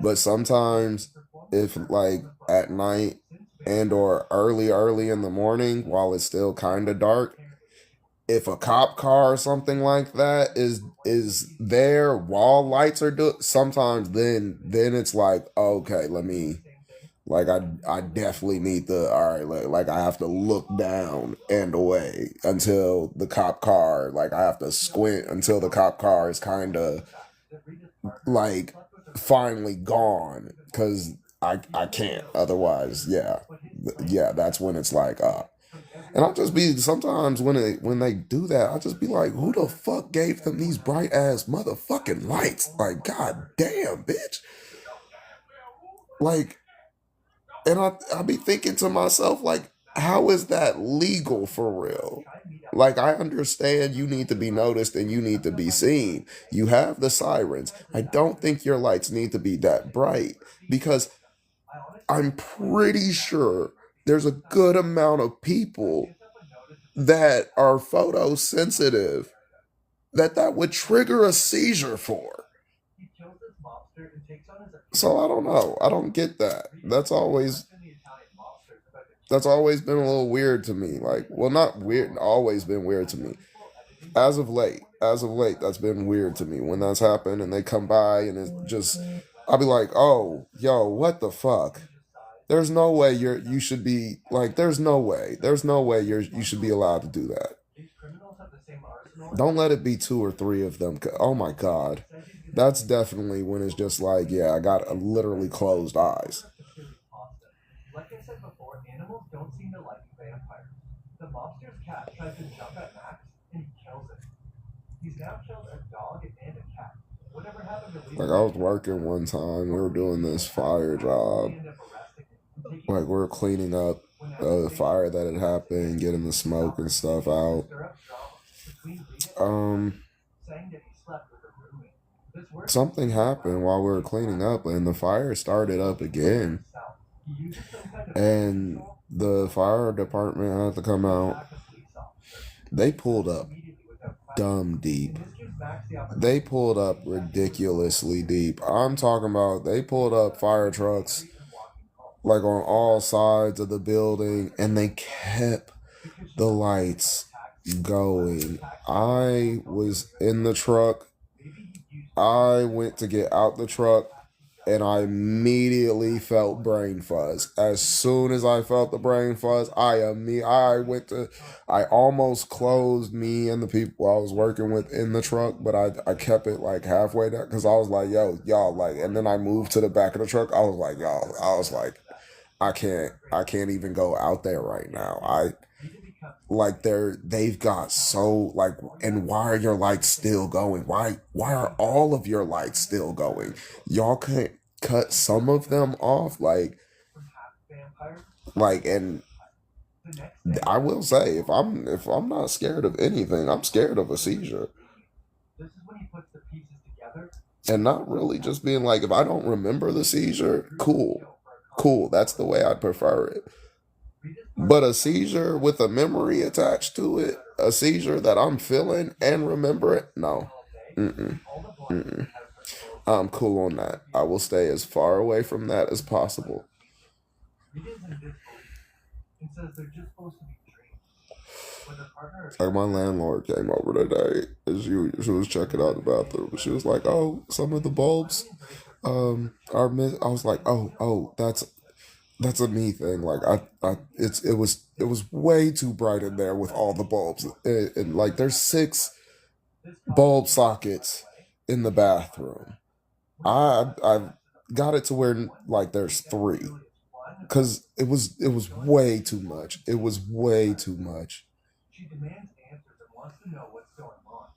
But sometimes, if like at night and or early in the morning while it's still kind of dark, if a cop car or something like that is there while lights are sometimes then it's like, okay, let me, like I definitely need to, all right, like I have to look down and away until the cop car, like I have to squint until the cop car is kind of like finally gone, because I can't otherwise. Yeah, that's when it's like and I'll just be sometimes when they do that, I'll just be like, who the fuck gave them these bright ass motherfucking lights? Like, god damn, bitch. Like, and I be thinking to myself, like, how is that legal for real? Like, I understand you need to be noticed and you need to be seen. You have the sirens. I don't think your lights need to be that bright, because I'm pretty sure there's a good amount of people that are photosensitive that would trigger a seizure for. So I don't know. I don't get that. That's always been a little weird to me. Like, well, not weird, always been weird to me. As of late, that's been weird to me when that's happened and they come by and it's just, I'll be like, oh, yo, what the fuck? There's no way you should be like, there's no way you should be allowed to do that. Don't let it be 2 or 3 of them. Oh my God. That's definitely when it's just like, yeah, I got literally closed eyes. Like I said before, animals don't seem to like vampires. The mobster's cat tries to jump at Max and he kills it. He's now killed a dog and a cat. Whatever happened to Like I was working one time, we were doing this fire job. Like we were cleaning up a fire that had happened, getting the smoke and stuff out. Something happened while we were cleaning up and the fire started up again. And the fire department had to come out. They pulled up dumb deep. They pulled up ridiculously deep. I'm talking about they pulled up fire trucks like on all sides of the building and they kept the lights going. I was in the truck. I went to get out the truck and I immediately felt brain fuzz. As soon as I felt the brain fuzz, I almost closed me and the people I was working with in the truck, but I kept it like halfway down because I was like, yo, y'all, like, and then I moved to the back of the truck. I was like, y'all, I can't even go out there right now. They've got so like, and why are your lights still going? Why are all of your lights still going? Y'all can't cut some of them off, and I will say if I'm not scared of anything, I'm scared of a seizure. And not really just being like, if I don't remember the seizure, cool, that's the way I'd prefer it. But a seizure with a memory attached to it, a seizure that I'm feeling and remember it, no. Mm-mm. I'm cool on that. I will stay as far away from that as possible. Like my landlord came over today and she was checking out the bathroom. She was like, oh, some of the bulbs are missing. I was like, oh, that's a me thing. Like it was way too bright in there with all the bulbs. And like there's 6 bulb sockets in the bathroom. I got it to where like there's 3. Cause it was way too much. It was way too much. She demands answers and wants to know what's going on.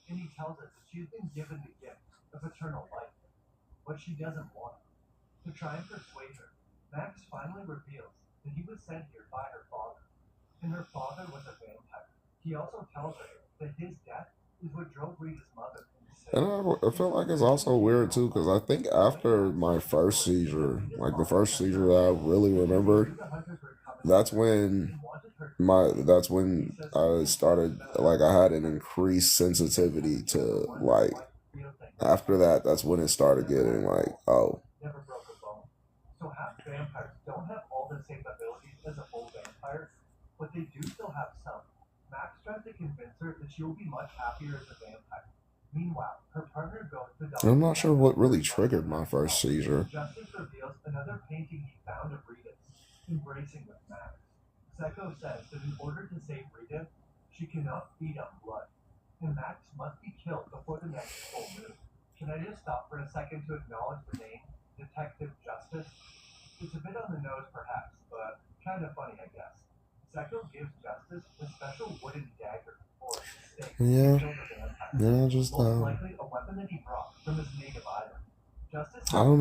And he tells her that she's been given the gift of eternal life, but she doesn't want it. To try and persuade her, Max finally reveals that he was sent here by her father, and her father was a vampire. He also tells her that his death is what drove Rita's mother insane. And I feel like it's also weird too, because I think after my first seizure, like the first seizure that I really remembered, that's when I started, like I had an increased sensitivity to like, after that, that's when it started getting like, oh. Never broke a bone. So half vampires don't have all the same abilities as a full vampire, but they do still have some. Max tries to convince her that she will be much happier as a vampire. Meanwhile, her partner goes to Dr. I'm not sure what really triggered my first seizure. Justice reveals another painting he found of Rita, embracing with Max. Psycho says that in order to save Rita, she cannot feed on blood, and Max must be killed before the next full moon. Can I just stop for a second to acknowledge the name, Detective Justice? It's a bit on the nose perhaps, but kind of funny I guess. Psycho gives Justice a special wooden dagger or stake to kill the vampire. Yeah, just Most likely a weapon that he brought from his native island. Justice I don't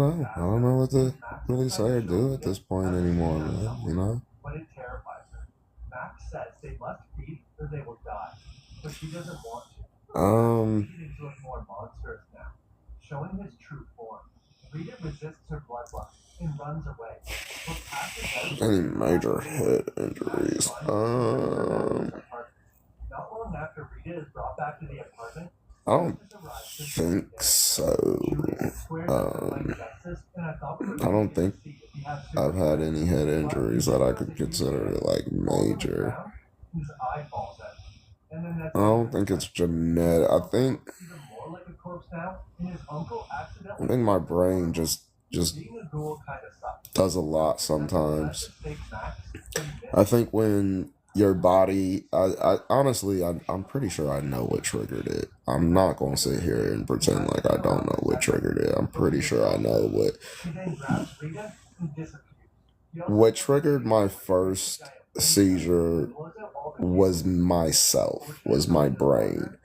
know what to really say or do at this point anymore, man, you know? But it terrifies her. Max says they must feed or they will die, but she doesn't want to. He's beginning to look more monstrous now, showing his true form. Rita resists her bloodlust and runs away. Any major head injuries? Not long after Rita is brought back to the apartment, I don't think so. I don't think I've had any head injuries that I could consider like major. I don't think it's genetic. I think my brain just does a lot sometimes. I think when your body. I honestly, I'm pretty sure I know what triggered it. I'm not gonna sit here and pretend like I don't know what triggered it. I'm pretty sure I know what triggered my first seizure was myself, was my brain,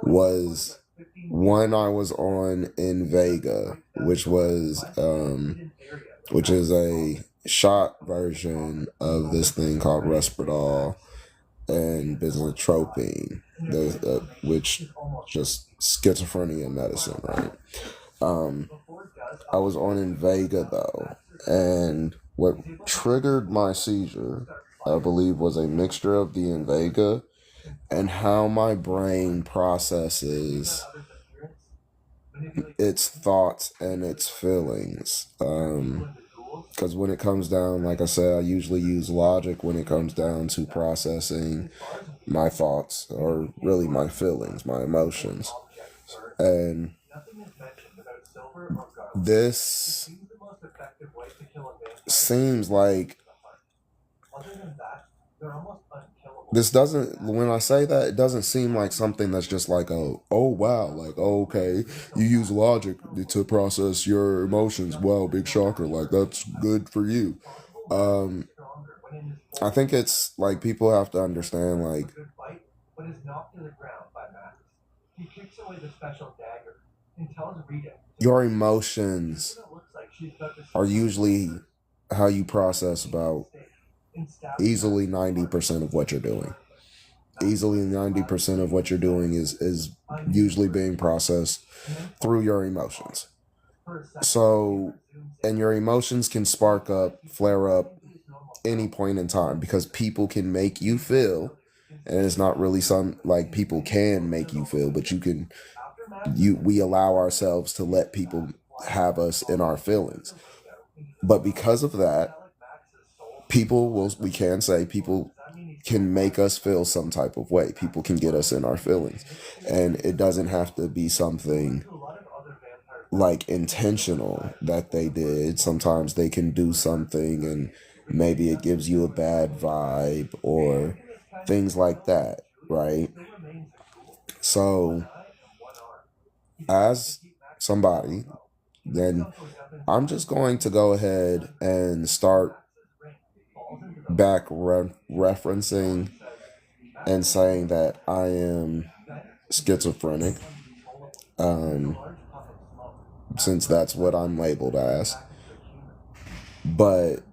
was when I was on Invega, which is a shot version of this thing called Risperdal and Bisotropine, which just schizophrenia medicine, right? I was on Invega though, and what triggered my seizure, I believe, was a mixture of the Invega and how my brain processes its thoughts and its feelings. Because when it comes down, like I said, I usually use logic when it comes down to processing my thoughts, or really my feelings, my emotions. And this seems like this doesn't, when I say that, it doesn't seem like something that's just like, oh wow, like, oh, okay, you use logic to process your emotions. Wow, big shocker. Like, that's good for you. I think it's like people have to understand, like, your emotions are usually how you process about easily 90% of what you're doing. Easily 90% of what you're doing is usually being processed through your emotions. So, and your emotions can spark up, flare up any point in time, because people can make you feel, and it's not really some, like, people can make you feel, but we allow ourselves to let people have us in our feelings. But because of that, we can say people can make us feel some type of way. People can get us in our feelings. And it doesn't have to be something like intentional that they did. Sometimes they can do something and maybe it gives you a bad vibe or things like that, right? So, as somebody, then I'm just going to go ahead and start back referencing and saying that I am schizophrenic, since that's what I'm labeled as. But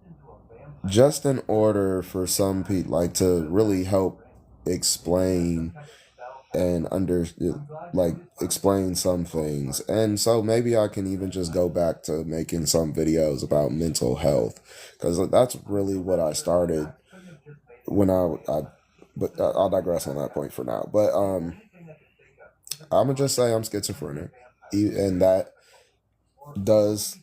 just in order for some people, like, to really help explain and explain some things. And so maybe I can even just go back to making some videos about mental health, because that's really what I started when but I'll digress on that point for now. But I'm gonna just say I'm schizophrenic, and that does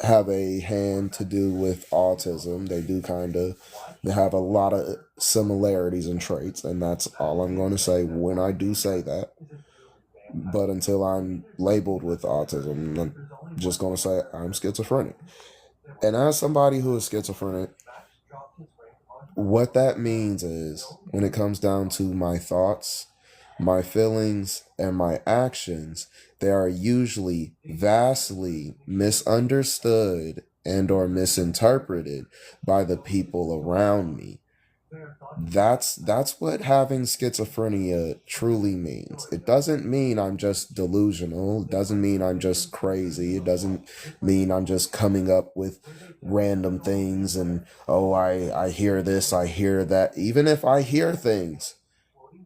have a hand to do with autism. They have a lot of similarities and traits, and that's all I'm going to say when I do say that. But until I'm labeled with autism, I'm just going to say I'm schizophrenic. And as somebody who is schizophrenic, what that means is, when it comes down to my thoughts, my feelings, and my actions, they are usually vastly misunderstood and or misinterpreted by the people around me. That's what having schizophrenia truly means. It doesn't mean I'm just delusional. It doesn't mean I'm just crazy. It doesn't mean I'm just coming up with random things and, oh, I hear this, I hear that. Even if I hear things,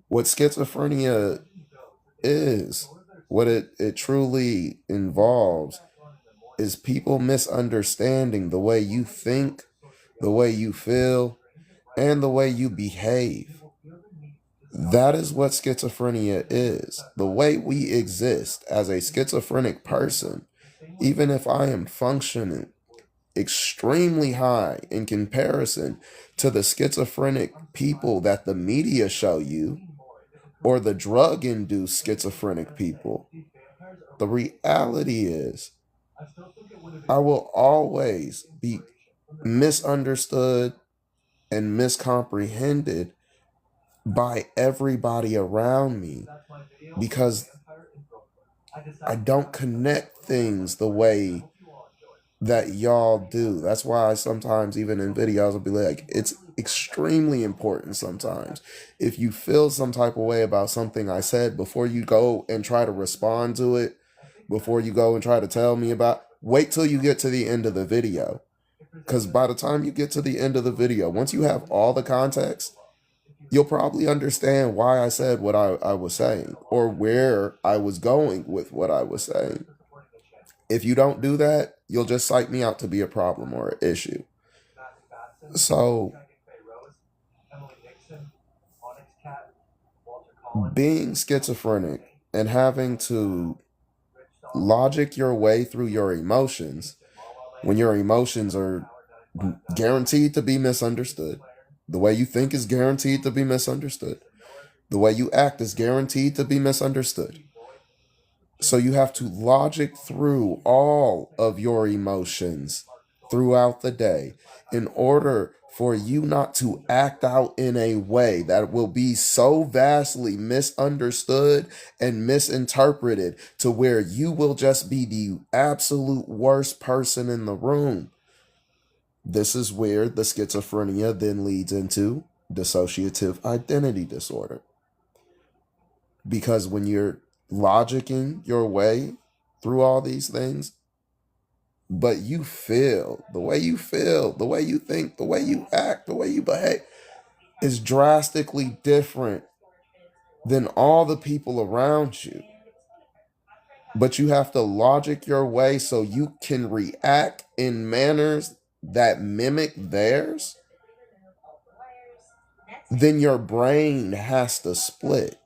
what schizophrenia is, what it truly involves, is people misunderstanding the way you think, the way you feel, and the way you behave. That is what schizophrenia is. The way we exist as a schizophrenic person, even if I am functioning extremely high in comparison to the schizophrenic people that the media show you, or the drug-induced schizophrenic people, the reality is I will always be misunderstood and miscomprehended by everybody around me because I don't connect things the way that y'all do. That's why I sometimes, even in videos, I'll be like, it's extremely important sometimes. If you feel some type of way about something I said, before you go and try to respond to it, before you go and try to tell me about, wait till you get to the end of the video. Because by the time you get to the end of the video, once you have all the context, you'll probably understand why I said what I was saying or where I was going with what I was saying. If you don't do that, you'll just cite me out to be a problem or an issue. So, being schizophrenic and having to logic your way through your emotions when your emotions are guaranteed to be misunderstood, the way you think is guaranteed to be misunderstood, the way you act is guaranteed to be misunderstood. So you have to logic through all of your emotions throughout the day in order for you not to act out in a way that will be so vastly misunderstood and misinterpreted to where you will just be the absolute worst person in the room. This is where the schizophrenia then leads into dissociative identity disorder. Because when you're logicking your way through all these things, but you feel, the way you think, the way you act, the way you behave is drastically different than all the people around you. But you have to logic your way so you can react in manners that mimic theirs. Then your brain has to split.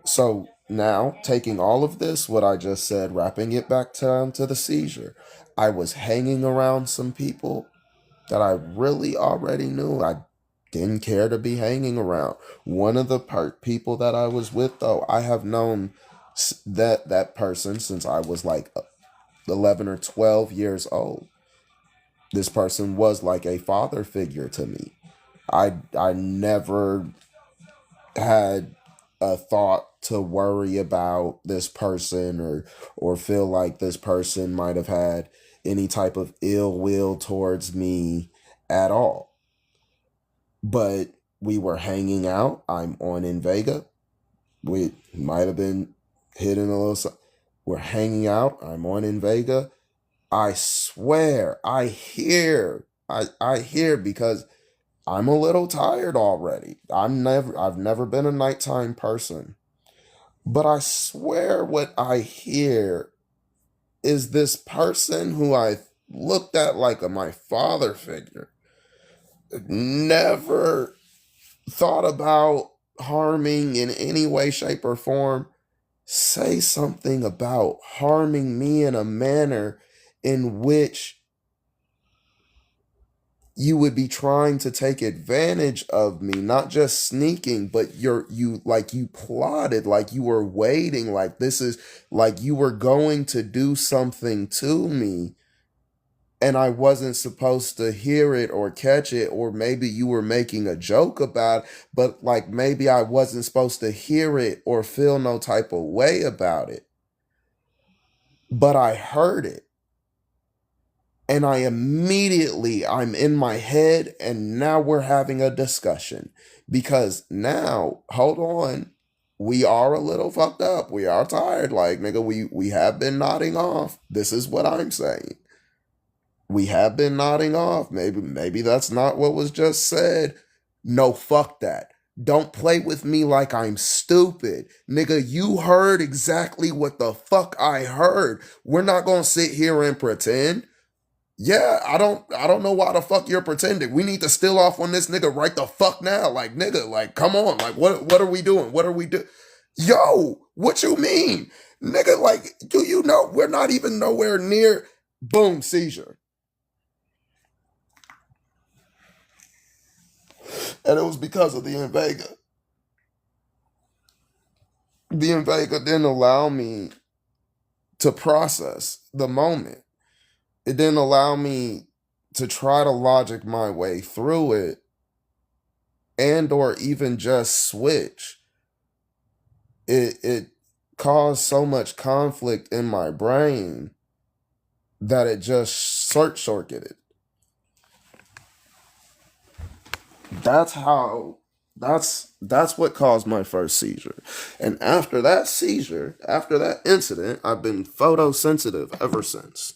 So now, taking all of this, what I just said, wrapping it back down to the seizure, I was hanging around some people that I really already knew I didn't care to be hanging around. One of the people that I was with, though, I have known that person since I was like 11 or 12 years old. This person was like a father figure to me. I never had a thought to worry about this person or feel like this person might have had any type of ill will towards me at all. But we were hanging out. I'm on in Vega. We might have been hitting a little. We're hanging out. I'm on in Vega. I swear, I hear because I'm a little tired already. I've never been a nighttime person. But I swear what I hear is this person who I looked at like my father figure. Never thought about harming in any way, shape, or form. Say something about harming me in a manner in which you would be trying to take advantage of me, not just sneaking, but you plotted, like you were waiting, like this is like you were going to do something to me and I wasn't supposed to hear it or catch it, or maybe you were making a joke about it, but like maybe I wasn't supposed to hear it or feel no type of way about it. But I heard it. And I'm in my head, and now we're having a discussion. Because now, hold on, we are a little fucked up. We are tired. Like, nigga, we have been nodding off. This is what I'm saying. We have been nodding off. Maybe that's not what was just said. No, fuck that. Don't play with me like I'm stupid. Nigga, you heard exactly what the fuck I heard. We're not gonna sit here and pretend. Yeah, I don't know why the fuck you're pretending. We need to still off on this nigga right the fuck now. Like, nigga, like, come on. Like, what are we doing? What are we doing? Yo, what you mean? Nigga, like, do you know we're not even nowhere near boom, seizure. And it was because of the Invega. The Invega didn't allow me to process the moment. It didn't allow me to try to logic my way through it and or even just switch, it caused so much conflict in my brain that it just short-circuited. That's what caused my first seizure. And after that seizure, after that incident, I've been photosensitive ever since.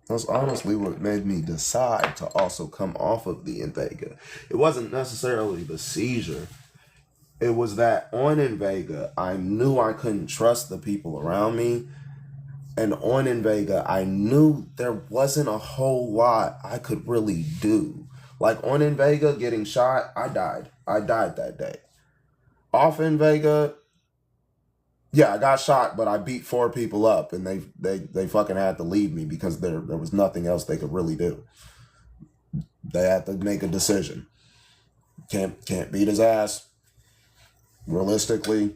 That's honestly what made me decide to also come off of the Invega. It wasn't necessarily the seizure. It was that on Invega, I knew I couldn't trust the people around me. And on Invega, I knew there wasn't a whole lot I could really do. Like on Invega, getting shot, I died. I died that day. Off Invega, yeah, I got shot, but I beat 4 people up, and they fucking had to leave me because there was nothing else they could really do. They had to make a decision. Can't beat his ass. Realistically,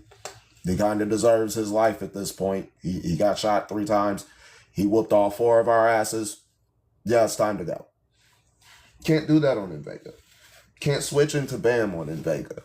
he kind of deserves his life at this point. He got shot 3 times. He whooped all 4 of our asses. Yeah, it's time to go. Can't do that on Invega. Can't switch into BAM on Invega.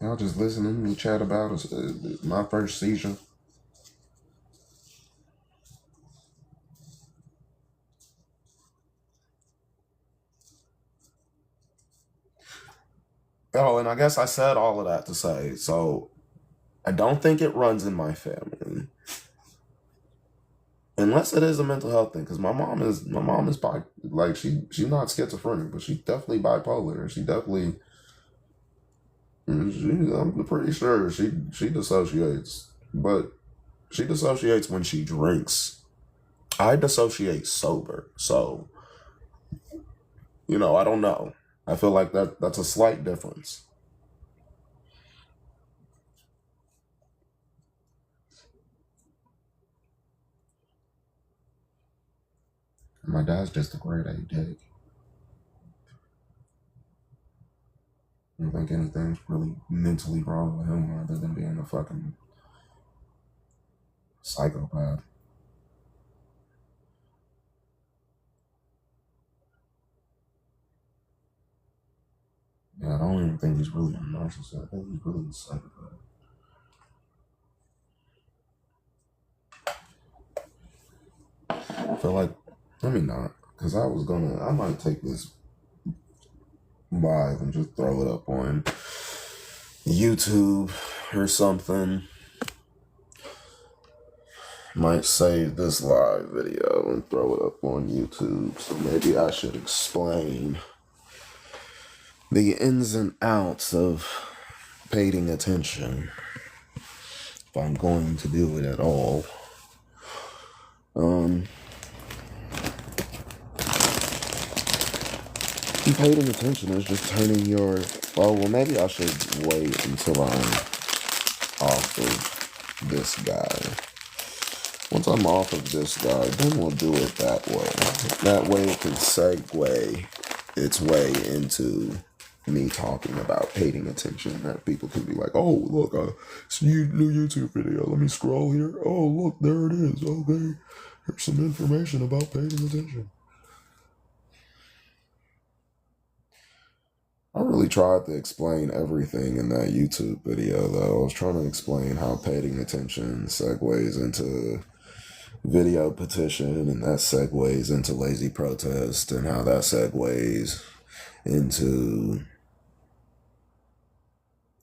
Y'all just listening to me chat about my first seizure. Oh, and I guess I said all of that to say, so I don't think it runs in my family. Unless it is a mental health thing, because my mom is like she's not schizophrenic, but she's definitely bipolar. She definitely, I'm pretty sure she dissociates, but she dissociates when she drinks. I dissociate sober, so I don't know. I feel like that's a slight difference. My dad's just a grade A dick. I don't think anything's really mentally wrong with him other than being a fucking psychopath. Yeah, I don't even think he's really a narcissist. I think he's really a psychopath. I feel like, let me not, because I might take this live and just throw it up on YouTube or something. Might save this live video and throw it up on YouTube. So maybe I should explain the ins and outs of paying attention, if I'm going to do it at all. Paying attention is just turning your... Oh, well, maybe I should wait until I'm off of this guy. Once I'm off of this guy, then we'll do it that way. That way it can segue its way into me talking about paying attention. That people can be like, oh, look, it's a new YouTube video. Let me scroll here. Oh, look, there it is. Okay, here's some information about paying attention. I really tried to explain everything in that YouTube video, though. I was trying to explain how paying attention segues into video petition, and that segues into lazy protest, and how that segues into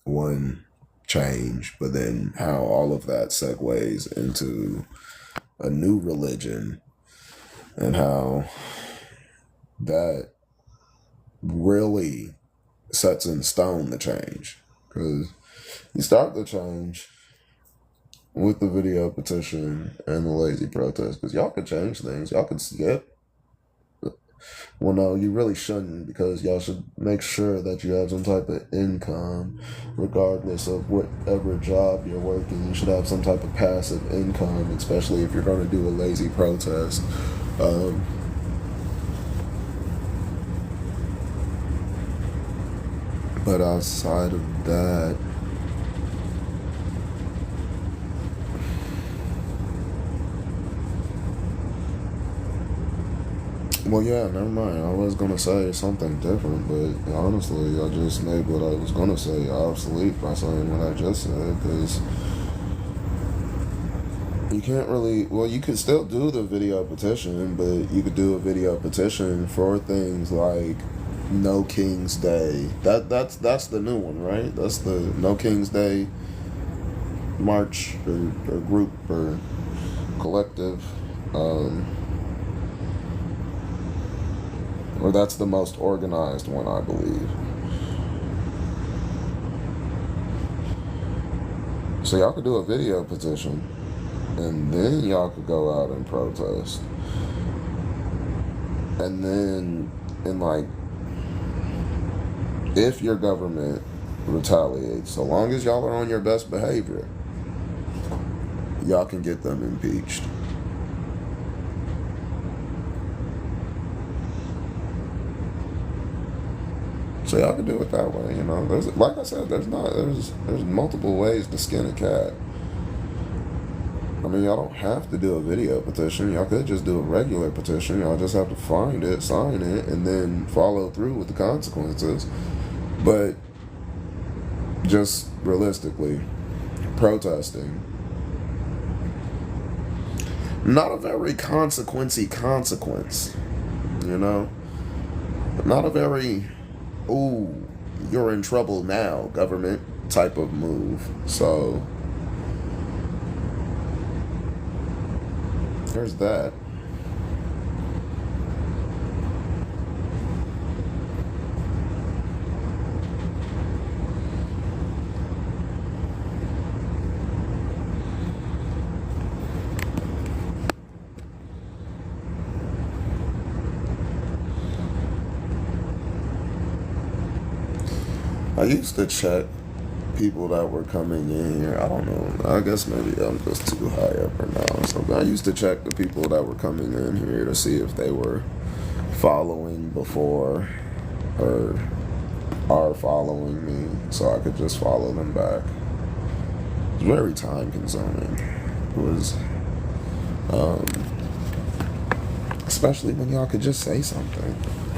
one change, but then how all of that segues into a new religion, and how that really sets in stone the change. Because you start the change with the video petition and the lazy protest, because y'all could change things. Y'all could skip. Well, no, you really shouldn't, because y'all should make sure that you have some type of income, regardless of whatever job you're working. You should have some type of passive income, especially if you're going to do a lazy protest. But outside of that, well, yeah, never mind. I was going to say something different, but honestly, I just made what I was going to say obsolete by saying what I just said, because you can't really, well, you could still do the video petition, but you could do a video petition for things like No King's Day. That's the new one, right? That's the No King's Day march or group or collective. Or that's the most organized one, I believe. So y'all could do a video petition, and then y'all could go out and protest. And then, if your government retaliates, so long as y'all are on your best behavior, y'all can get them impeached. So y'all can do it that way, you know. There's, like I said, there's multiple ways to skin a cat. I mean, y'all don't have to do a video petition. Y'all could just do a regular petition. Y'all just have to find it, sign it, and then follow through with the consequences. But just realistically, protesting, not a very consequence, you know? Not a very, ooh, you're in trouble now, government type of move. So there's that. I used to check people that were coming in here. I don't know. I guess maybe I'm just too high up right now. So I used to check the people that were coming in here to see if they were following before or are following me, so I could just follow them back. It's very time consuming. It was, especially when y'all could just say something.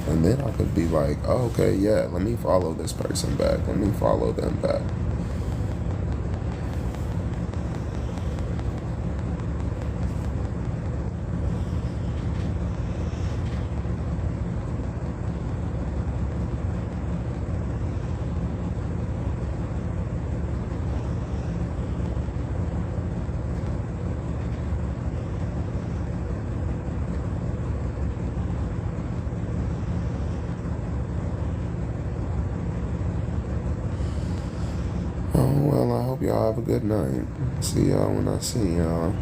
And then I could be like, oh, okay, yeah, let me follow this person back. Let me follow them back. Oh, well, I hope y'all have a good night. See y'all when I see y'all.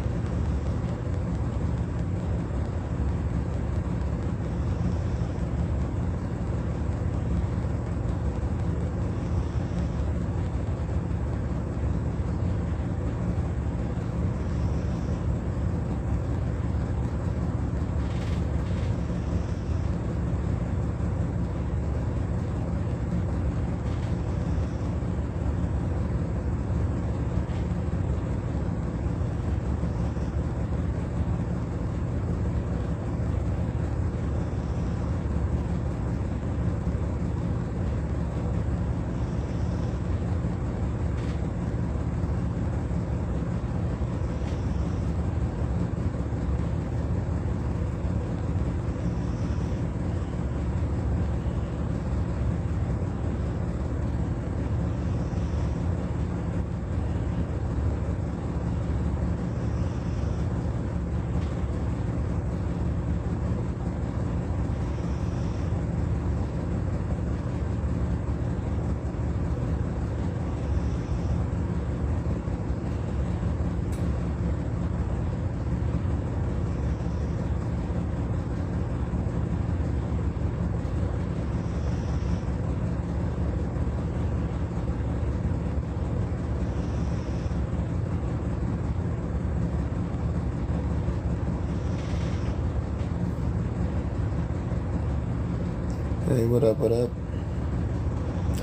what up, what up?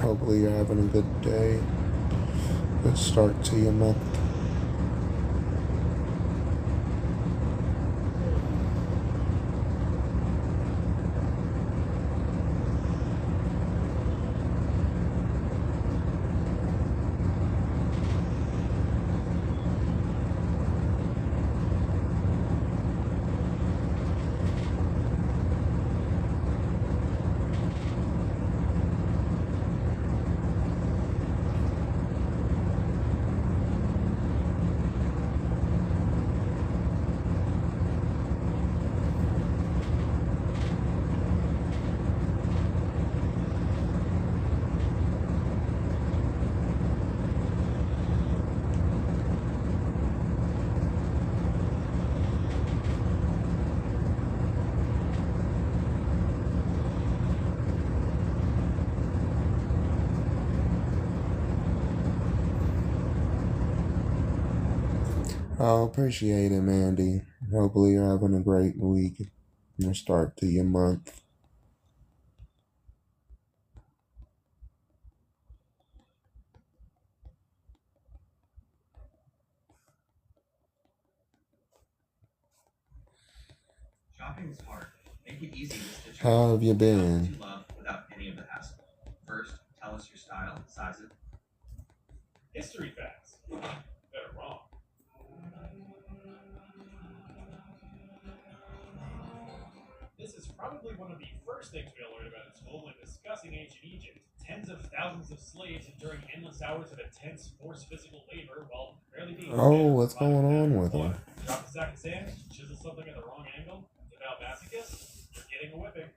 Hopefully you're having a good day. Good start to your month. I appreciate it, Mandy. Hopefully you're having a great week and start to your month. Shopping is hard. Make it easy with Stitcher. How have you been? You love without any of the hassle. First, tell us your style, size it. History facts. Better wrong. This is probably one of the first things we all learn about in school when discussing ancient Egypt. Tens of thousands of slaves enduring endless hours of intense forced physical labor while barely being What's going on with them? Drop the sack of sand, chisel something at the wrong angle, devout masochist, you're getting a whipping.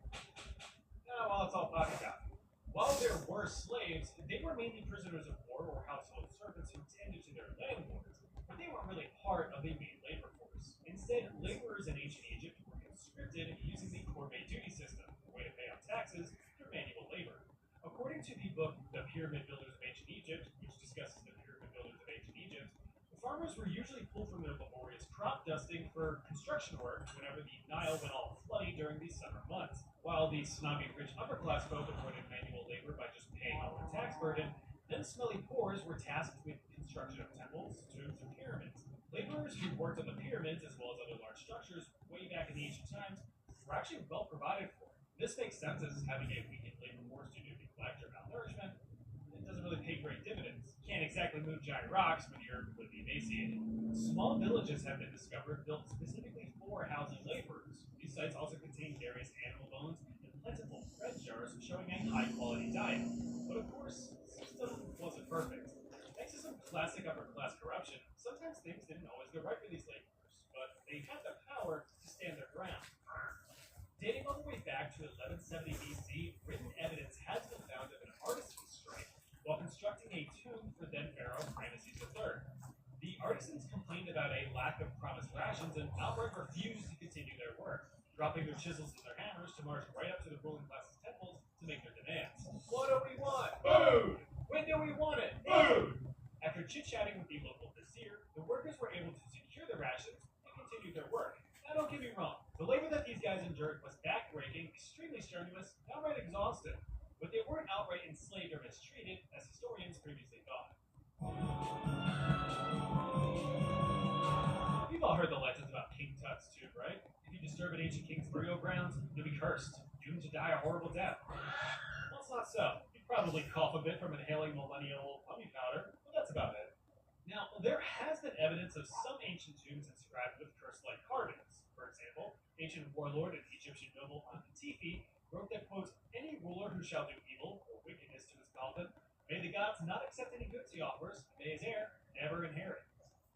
Now, while it's all poppycock. While there were slaves, they were mainly prisoners of war or household servants who tended to their landlords, but they weren't really part of the main labor force. Instead, laborers in ancient Egypt were conscripted using the corvée duty system, a way to pay out taxes through manual labor. According to the book The Pyramid Builders of Ancient Egypt, which discusses the pyramid builders of ancient Egypt, the farmers were usually pulled from their laborious crop dusting for construction work whenever the Nile went all floody during the summer months. While the snobby rich upper-class folk avoided manual labor by just paying off their tax burden, then smelly poors were tasked with construction of temples, tombs, and pyramids. Laborers who worked on the pyramids, as well as other large structures, way back in the ancient times, were actually well provided for. This makes sense as having a weakened labor force due to neglect or malnourishment. It doesn't really pay great dividends. You can't exactly move giant rocks when you're completely emaciated. Small villages have been discovered built specifically for housing laborers. These sites also contain various animal bones and plentiful bread jars showing a high-quality diet. But of course, the system wasn't perfect. Thanks to some classic upper-class corruption, sometimes things didn't always go right for these laborers, but they had the power to stand their ground. Dating all the way back to 1170 BC, written evidence has been found of an artisan's strike while constructing a tomb for then Pharaoh Ramesses III. The artisans complained about a lack of promised rations and outright refused to continue their work, dropping their chisels and their hammers to march right up to the ruling class's temples to make their demands. What do we want? Food! When do we want it? Food! After chit-chatting with the local vizier, the workers were able to secure the rations and continue their work. Now don't get me wrong, the labor that these guys endured was backbreaking, extremely strenuous, downright exhausting. But they weren't outright enslaved or mistreated, as historians previously thought. You've all heard the legends about King Tut's tomb, right? If you disturb an ancient king's burial grounds, you'll be cursed, doomed to die a horrible death. Well, it's not so. You'd probably cough a bit from inhaling millennial puppy powder, but that's about it. Now, there has been evidence of some ancient tombs inscribed with curse-like carvings. For example, ancient warlord and Egyptian noble Antifi wrote that, quote, any ruler who shall do evil or wickedness to his coffin, may the gods not accept any goods he offers, may his heir never inherit.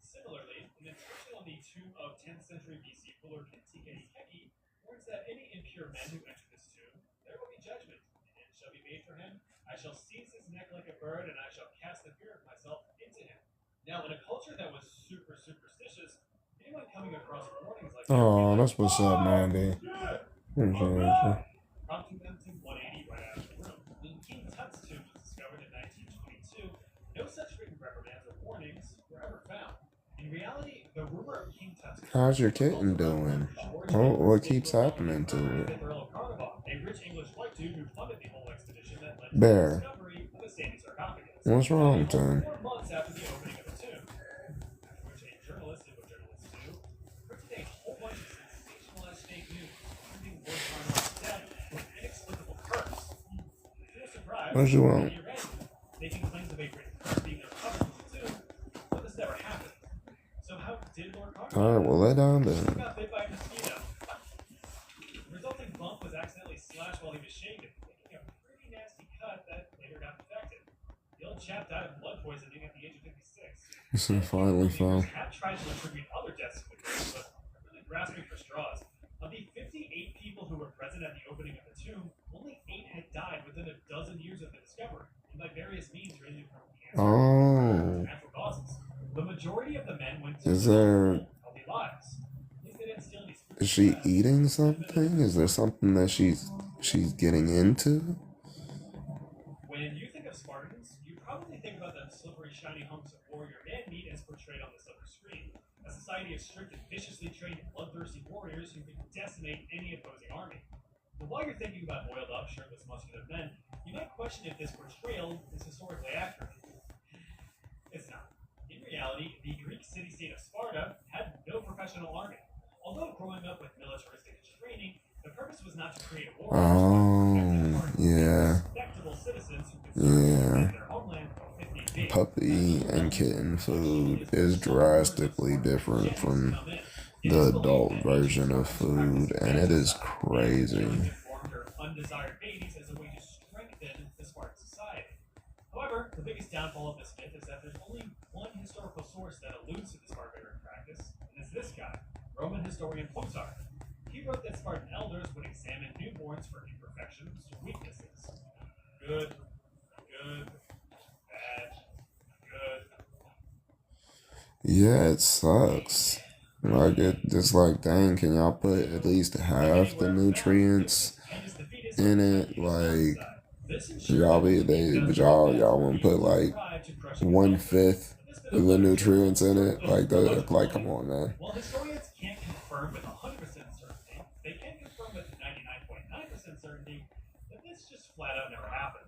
Similarly, an inscription on the tomb of 10th century BC ruler Kentiketi Keki warns that any impure men who enter this tomb, there will be judgment, and it shall be made for him. I shall seize his neck like a bird, and I shall cast the fear of myself into him. Now, in a culture that was super superstitious, anyone coming across warnings like that, That's what's up, Mandy. Appreciate you. prompting them to 180 right out of the room. When King Tut's tomb was discovered in 1922, no such written reprimands or warnings were ever found. In reality, the rumor of King Tut's How's your kitten doing? What keeps happening to it? Earl of Carnival, a rich English white dude who funded the Bear, discovery of the Sandy sarcophagus. what's wrong, Tom? 4 months after the opening of the tomb, after which a journalist did what journalists do, printed a whole bunch of sensationalized fake news, proving Lord Carnarvon's death was an inexplicable curse. To no surprise, What you want? he ran, making claims of a great curse being uncovered from the tomb, but this never happened. So how did Lord Carnarvon? Alright, well, lay down He then. got bit by a mosquito. The resulting bump was accidentally slashed while he was shaken, making a pretty nasty cut that later got infected. The old chap died of blood poisoning at the age of 56. So finally fell. Have tried to attribute other deaths to the curse, but are really grasping for straws. Of the 58 people who were present at the opening of the tomb, only 8 had died within a dozen years of the discovery, and by various means ranging from cancer Oh, to natural causes. The majority of the men went to is there? healthy lives. At least they didn't steal any spooky Is she stuff. eating something? Is there something that she's getting into? When you think of Spartans, you probably think about them slippery, shiny hunks of warrior man meat as portrayed on the silver screen. A society of strict and viciously trained, bloodthirsty warriors who could decimate any opposing army. But while you're thinking about oiled-up, shirtless, muscular men, you might question if this portrayal is historically accurate. It's not. In reality, the Greek city-state of Sparta had no professional army. Although growing up with militaristic training, the purpose was not to create a war. Oh, yeah, Respectable citizens who could serve yeah. their homeland if need be. Puppy and kitten food is drastically different from the adult version of food, and it is crazy. Formed her undesired babies as a way to strengthen the Spartan society. However, the biggest downfall of this myth is that there's only one historical source that alludes to this barbaric practice, and it's this guy, Roman historian Plutarch. He wrote that Spartan elders would examine newborns for imperfections or weaknesses. Good, bad, good. Yeah, it sucks. Like it just like, dang, can y'all put at least half the nutrients in it? Like y'all y'all want to put like 1/5 of the nutrients in it? Like come on, man. While historians can't confirm with 100% certainty, they can confirm with 99.9% certainty that this just flat out never happened.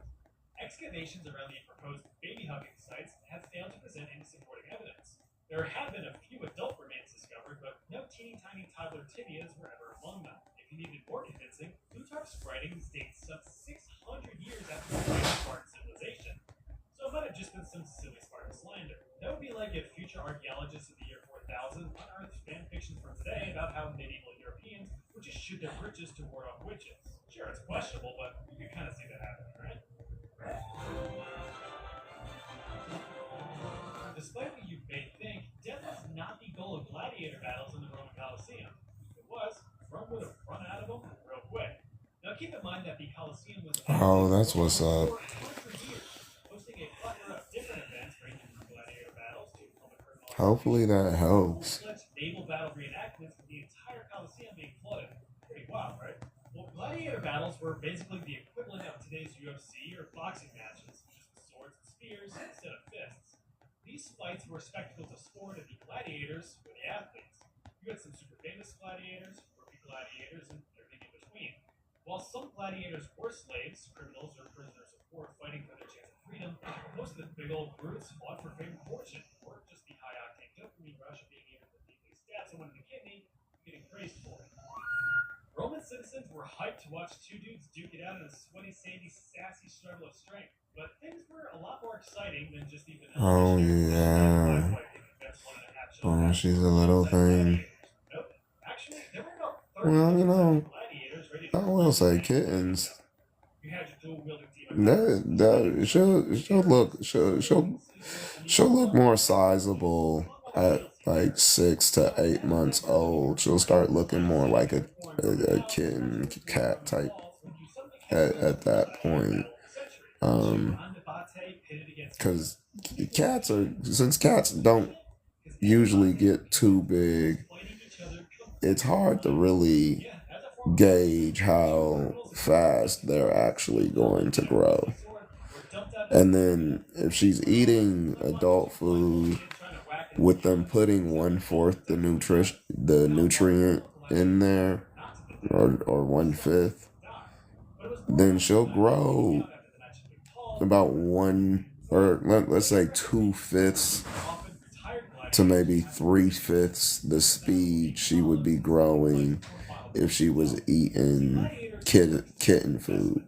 Excavations around the proposed baby hugging sites have failed to present any supporting evidence. There have been a few adult remains discovered, but no teeny tiny toddler tibias were ever among them. If you needed more convincing, Plutarch's writings date some 600 years after the great Spartan civilization. So it might have just been some silly Spartan slander. That would be like if future archaeologists of the year 4000 unearthed fan fiction from today about how medieval Europeans would just shoot their bridges to ward off witches. Sure, it's questionable, but you can kind of see that happening, right? Despite what you may think, death was not the goal of gladiator battles in the Roman Colosseum. If it was, Rome would have run out of them real quick. Now keep in mind that the Colosseum was Oh, that's what's up. for 100 years, hosting a plethora of different events ranging from gladiator battles to Roman criminal Hopefully that helps. naval battle reenactments with the entire Colosseum being flooded. Pretty wild, right? Well, gladiator battles were basically the equivalent of today's UFC or boxing matches, just with swords and spears instead of fists. These fights were spectacles of sport, and the gladiators were the athletes. You had some super famous gladiators, rookie gladiators, and everything in between. While some gladiators were slaves, criminals, or prisoners of war fighting for their chance of freedom, most of the big old brutes fought for fame and fortune, or just the high-octane dopamine rush of being able to deeply stab someone in the kidney and getting praised for it. Roman citizens were hyped to watch two dudes duke it out in a sweaty, sandy, sassy struggle of strength, but things were a lot more exciting than just even. Oh yeah. Oh, she's a little thing. Nope. Actually, there were about Well, you know, gladiators ready I will say kittens. You had your dual-wielding team. She'll look more sizable at like 6 to 8 months old. She'll start looking more like a kitten cat type at that point. Because since cats don't usually get too big, it's hard to really gauge how fast they're actually going to grow. And then if she's eating adult food with them putting 1/4 the nutrient in there, or 1/5, then she'll grow about one, or let's say 2/5 to maybe 3/5 the speed she would be growing if she was eating kitten food.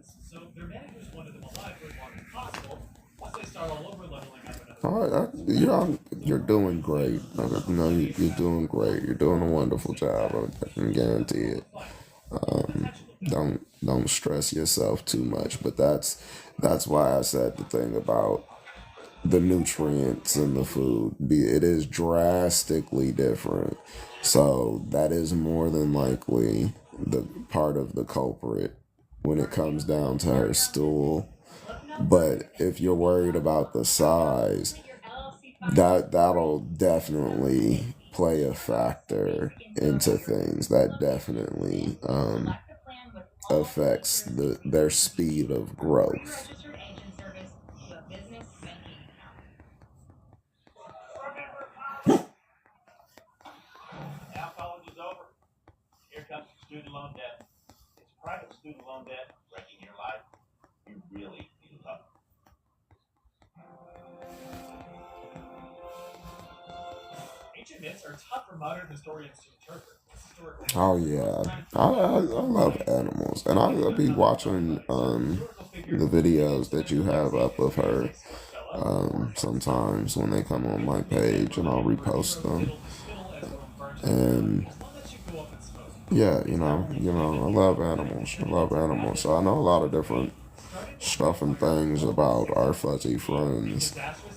You're doing great. No, you're doing great. You're doing a wonderful job. I can guarantee it. Don't stress yourself too much. But that's why I said the thing about the nutrients in the food. It is drastically different. So that is more than likely the part of the culprit when it comes down to her stool. But if you're worried about the size, that'll definitely play a factor into things. That definitely affects their speed of growth. Now college is over. Here comes student loan debt. It's private student loan debt wrecking your life. You really need help. Ancient myths are tough for modern historians to interpret. Oh yeah, I love animals, and I'll be watching the videos that you have up of her sometimes when they come on my page, and I'll repost them. And yeah, I love animals. I love animals. So I know a lot of different stuff and things about our fuzzy friends,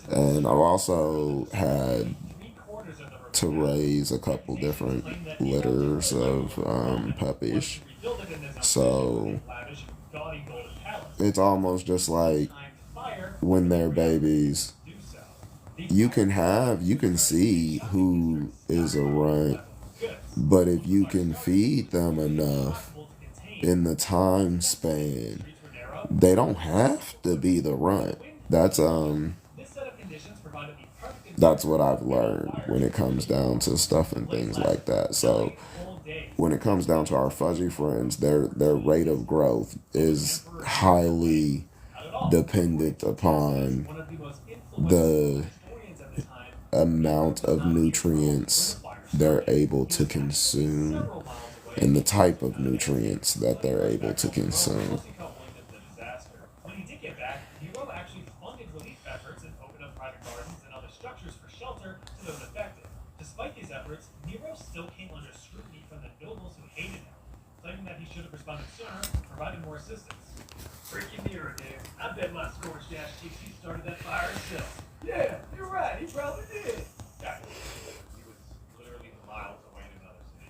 and I've also had to raise a couple different litters of puppies. So it's almost just like when they're babies, you can see who is a runt, but if you can feed them enough in the time span, they don't have to be the runt. That's what I've learned when it comes down to stuff and things like that. So when it comes down to our fuzzy friends, their rate of growth is highly dependent upon the amount of nutrients they're able to consume and the type of nutrients that they're able to consume. When he did get back, Nero actually funded relief efforts and opened up private gardens and other structures for shelter to those affected. Despite these efforts, Nero still came under scrutiny from the nobles who hated him, claiming that he should have responded sooner and provided more assistance. Freaking Nero, dude. I bet my scorched ass cheeks he started that fire himself. Yeah, you're right. He probably did. Yeah. He was literally miles away in another city.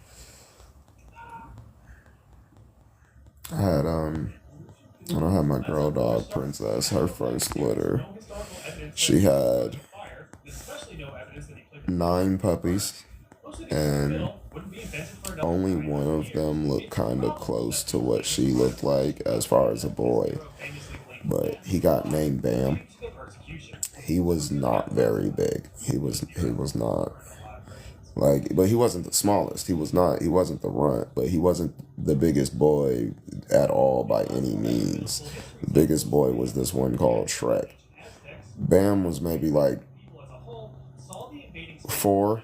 When I had my girl dog Princess, her first litter, she had 9 puppies, and only one of them looked kind of close to what she looked like as far as a boy. But he got named Bam. He was not very big. He was not but he wasn't the smallest. He wasn't the runt, but he wasn't the biggest boy at all by any means. The biggest boy was this one called Shrek. Bam was maybe like 4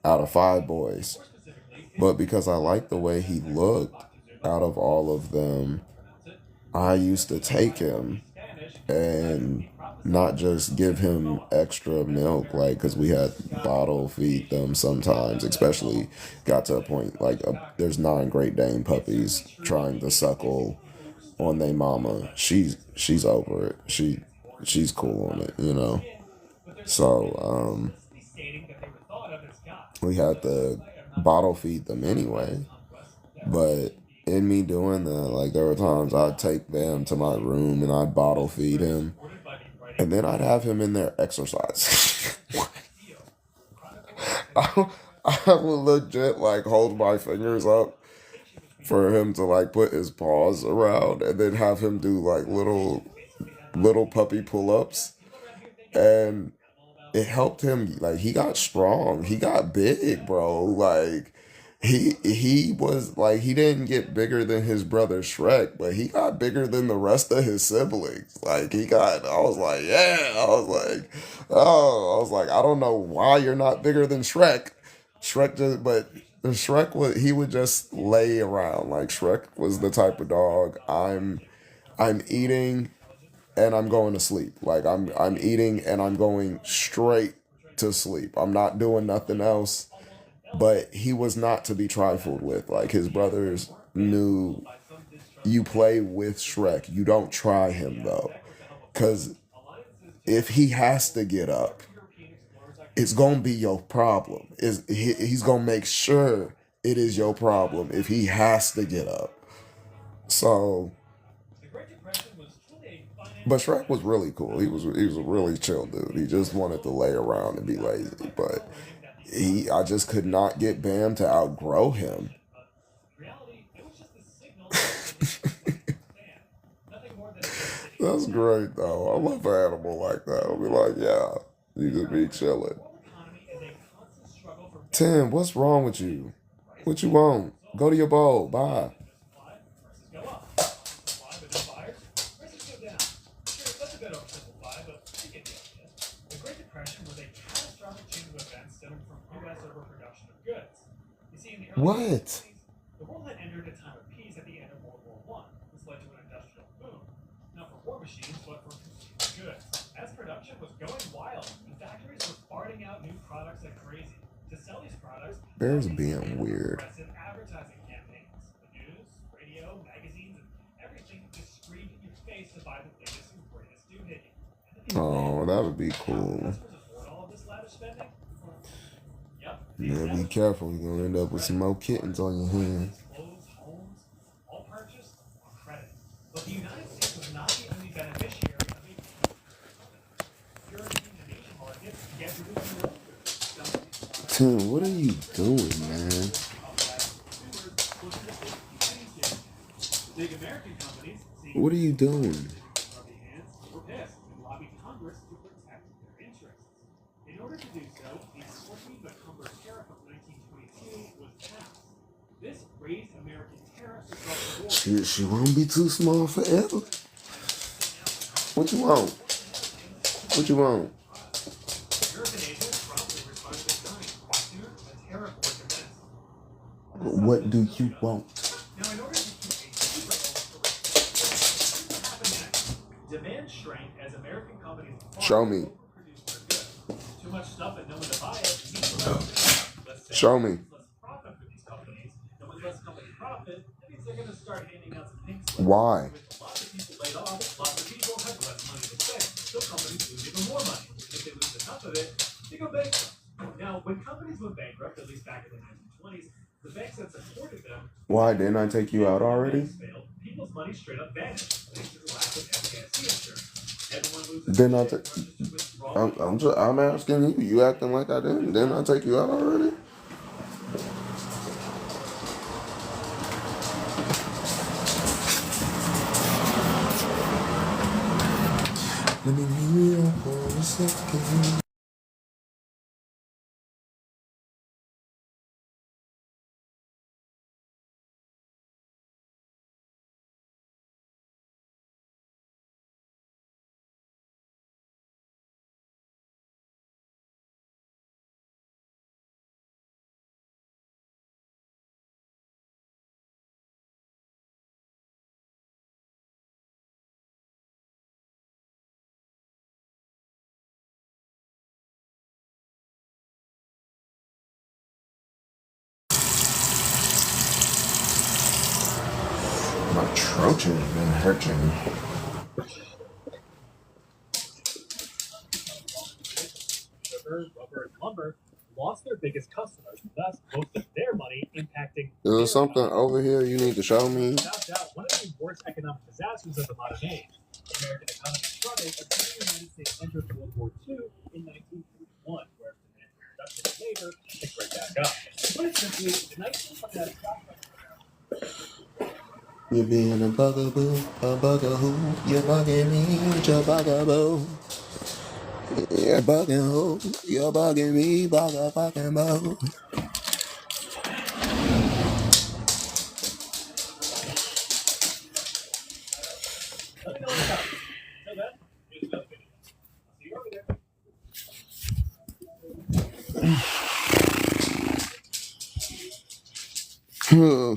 out of 5 boys. But because I liked the way he looked out of all of them, I used to take him and not just give him extra milk, because we had bottle feed them sometimes, especially got to a point there's 9 Great Dane puppies trying to suckle on their mama. She's over it. She's cool on it, So we had to bottle feed them anyway. But in me doing that, there were times I'd take them to my room and I'd bottle feed him. And then I'd have him in there exercise. I would legit hold my fingers up for him to put his paws around and then have him do little puppy pull-ups. And it helped him. He got strong. He got big, bro. he was like, he didn't get bigger than his brother Shrek, but he got bigger than the rest of his siblings. Like he got, I was like, yeah, I was like, I don't know why you're not bigger than Shrek. Shrek just, but Shrek was, he would just lay around. Like Shrek was the type of dog. I'm eating and I'm going to sleep. Like I'm eating and I'm going straight to sleep. I'm not doing nothing else. But he was not to be trifled with. Like his brothers knew, you play with Shrek. You don't try him though. Cause if he has to get up, it's gonna be your problem. He's gonna make sure it is your problem if he has to get up. So, but Shrek was really cool. He was a really chill dude. He just wanted to lay around and be lazy. But I just could not get Bam to outgrow him. That's great though. I love an animal like that. I'll be like, yeah, you just be chilling. Tim, what's wrong with you? What you want? Go to your bowl. Bye. What? The world had entered a time of peace at the end of World War I. This led to an industrial boom, not for war machines, but for consumer goods. As production was going wild, the factories were farting out new products like crazy. To sell these products, Bears being weird. aggressive advertising campaigns. The news, radio, magazines, and everything just screamed in your face to buy the biggest and greatest doohickey. Oh, that would be cool. Yeah, be careful. You're going to end up with some more kittens on your hands. All purchased on credit. But the United States was not the only beneficiary of a European and Asian markets get Tim, what are you doing, man? Big American companies, What are you doing? were pissed and lobbied Congress to protect their interests. In order to do so, the 14th tariff of 1922 was passed. This raised American tariffs across the board. She won't be too small forever. What you want? What you want? American agents promptly responded in kind. Soon, a tariff war commenced. What do you want? Now, in order to keep a secret here's what happened next. Demand shrank as American companies Show me. overproduced their goods. Too much stuff and no one to buy it. Less Show me. less profit for these companies. And with less company profit, that means they're going to start handing out some pink slips. Why? With lots of people laid off, lots of people have less money to spend. So companies lose even more money. If they lose enough of it, they go bankrupt. Now, when companies went bankrupt, at least back in the 1920s, the banks that supported them. Why didn't I take you out already? Failed, people's money straight up vanished thanks to the lack of FDIC insurance. Everyone loses. Didn't I take? I'm asking you. You acting like I didn't. Didn't I take you out already? Let me kneel for a second. My Trojan's been hurting. Sugar, rubber, and lumber lost their biggest customers, thus most of their money impacting. Is there something over here you need to show me? Without doubt, one of the worst economic disasters of the modern age. The American economy struggled until the United States entered World War II in 1941, where demand for production and labor picked right back up. Put it simply, the 1900s stock market. You being a bugaboo, you're bugging me with your bugaboo. You're bugging who? You're bugging me, bugger fucking boo. And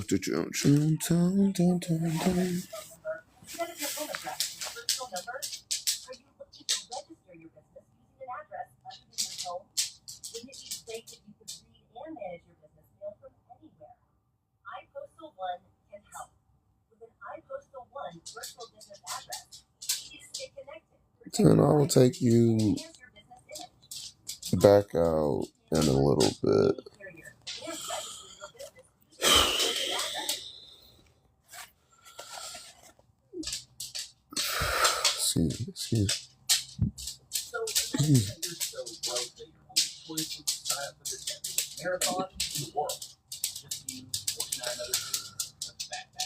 I'll take you back out in a little bit. Excuse.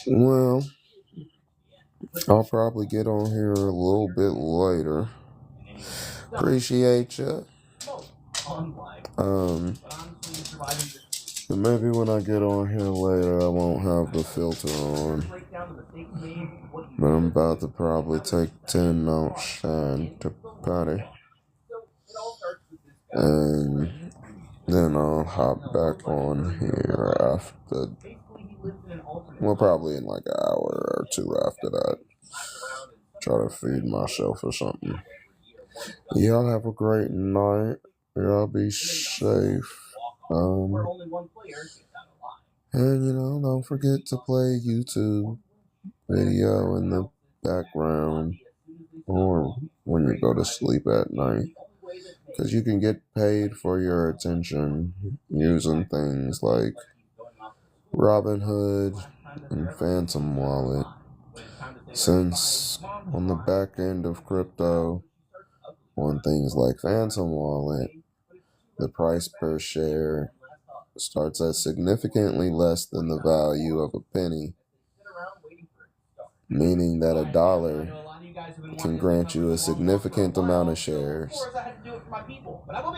Well, I'll probably get on here a little bit later. Appreciate you. Maybe when I get on here later, I won't have the filter on. But I'm about to probably take 10 ounce shine to Patty. And then I'll hop back on here after. Well, probably in like an hour or two after that. Try to feed myself or something. Y'all have a great night. Y'all be safe. And don't forget to play YouTube video in the background or when you go to sleep at night. Because you can get paid for your attention using things like Robinhood and Phantom Wallet. Since on the back end of crypto, on things like Phantom Wallet, the price per share starts at significantly less than the value of a penny, meaning that $1 can grant you a significant amount of shares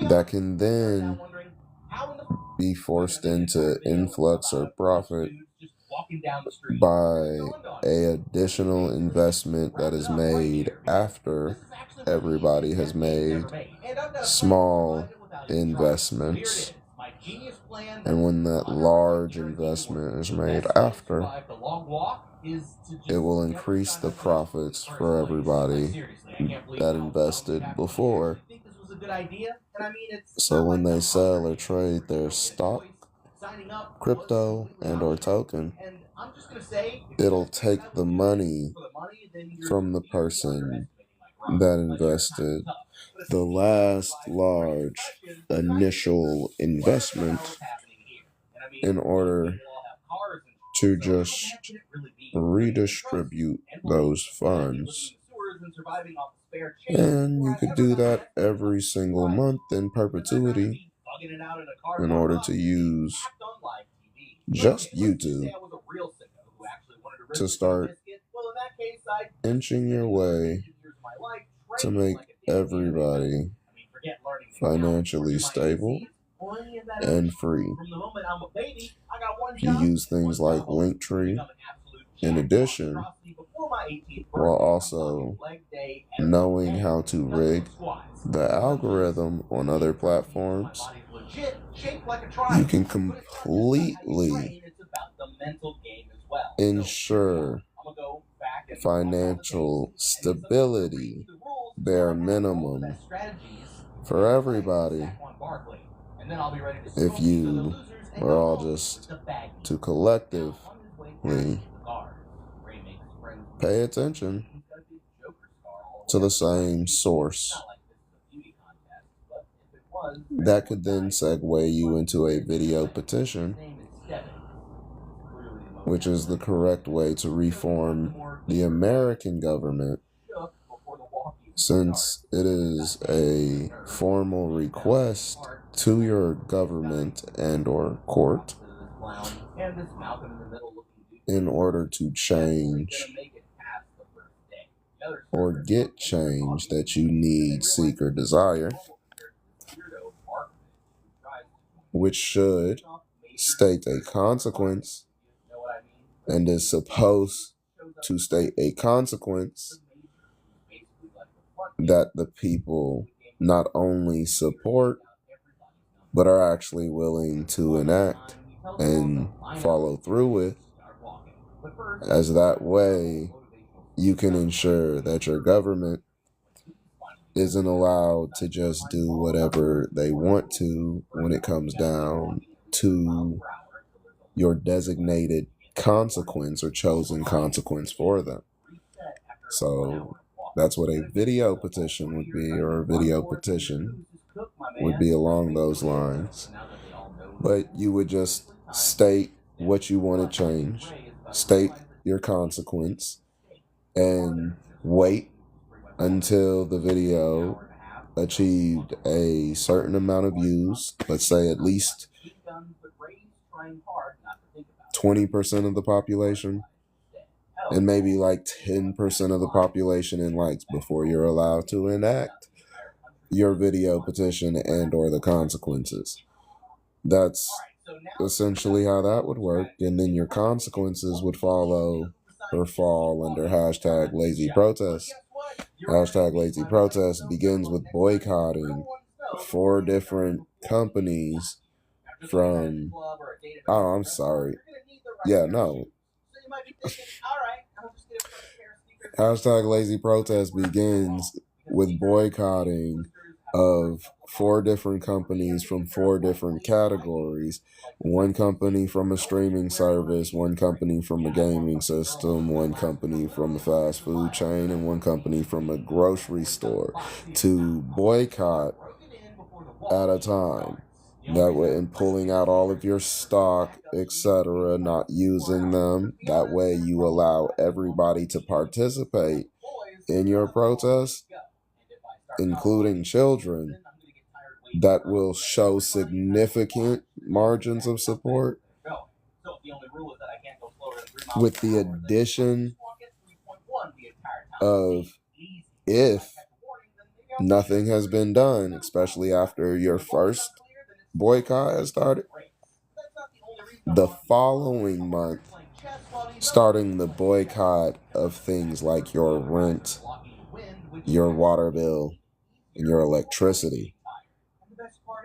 that can then be forced into influx or profit by a additional investment that is made after everybody has made small investments. And when that large investment is made after, it will increase the profits for everybody that invested before. So when they sell or trade their stock, crypto, and or token, it'll take the money from the person that invested the last large initial investment in order to just redistribute those funds. And you could do that every single month in perpetuity in order to use just YouTube to start inching your way to make everybody financially stable and free. If you use things like Linktree, in addition, while also knowing how to rig the algorithm on other platforms, you can completely ensure financial stability, bare minimum, for everybody if you are all just to collectively pay attention to the same source. That could then segue you into a video petition, which is the correct way to reform the American government, since it is a formal request to your government and or court in order to change or get change that you need, seek, or desire, which should state a consequence and is supposed to state a consequence that the people not only support but are actually willing to enact. and follow through with, as that way you can ensure that your government isn't allowed to just do whatever they want to when it comes down to your designated consequence or chosen consequence for them. So that's what a video petition would be, or a video petition would be along those lines. But you would just state what you want to change, state your consequence, and wait until the video achieved a certain amount of views, let's say at least 20% of the population, and maybe like 10% of the population in likes before you're allowed to enact your video petition and or the consequences. That's essentially how that would work. And then your consequences would follow or fall under hashtag lazy protest. Hashtag lazy protest begins with boycotting 4 different companies from, oh, I'm sorry. Yeah, no. Hashtag lazy protest begins with boycotting of 4 different companies from 4 different categories. 1 company from a streaming service, 1 company from a gaming system, 1 company from a fast food chain, and 1 company from a grocery store, to boycott at a time. That way, and pulling out all of your stock, etc., not using them. That way you allow everybody to participate in your protest, including children, that will show significant margins of support, with the addition of, if nothing has been done, especially after your first boycott has started, the following month, starting the boycott of things like your rent, your water bill, and your electricity,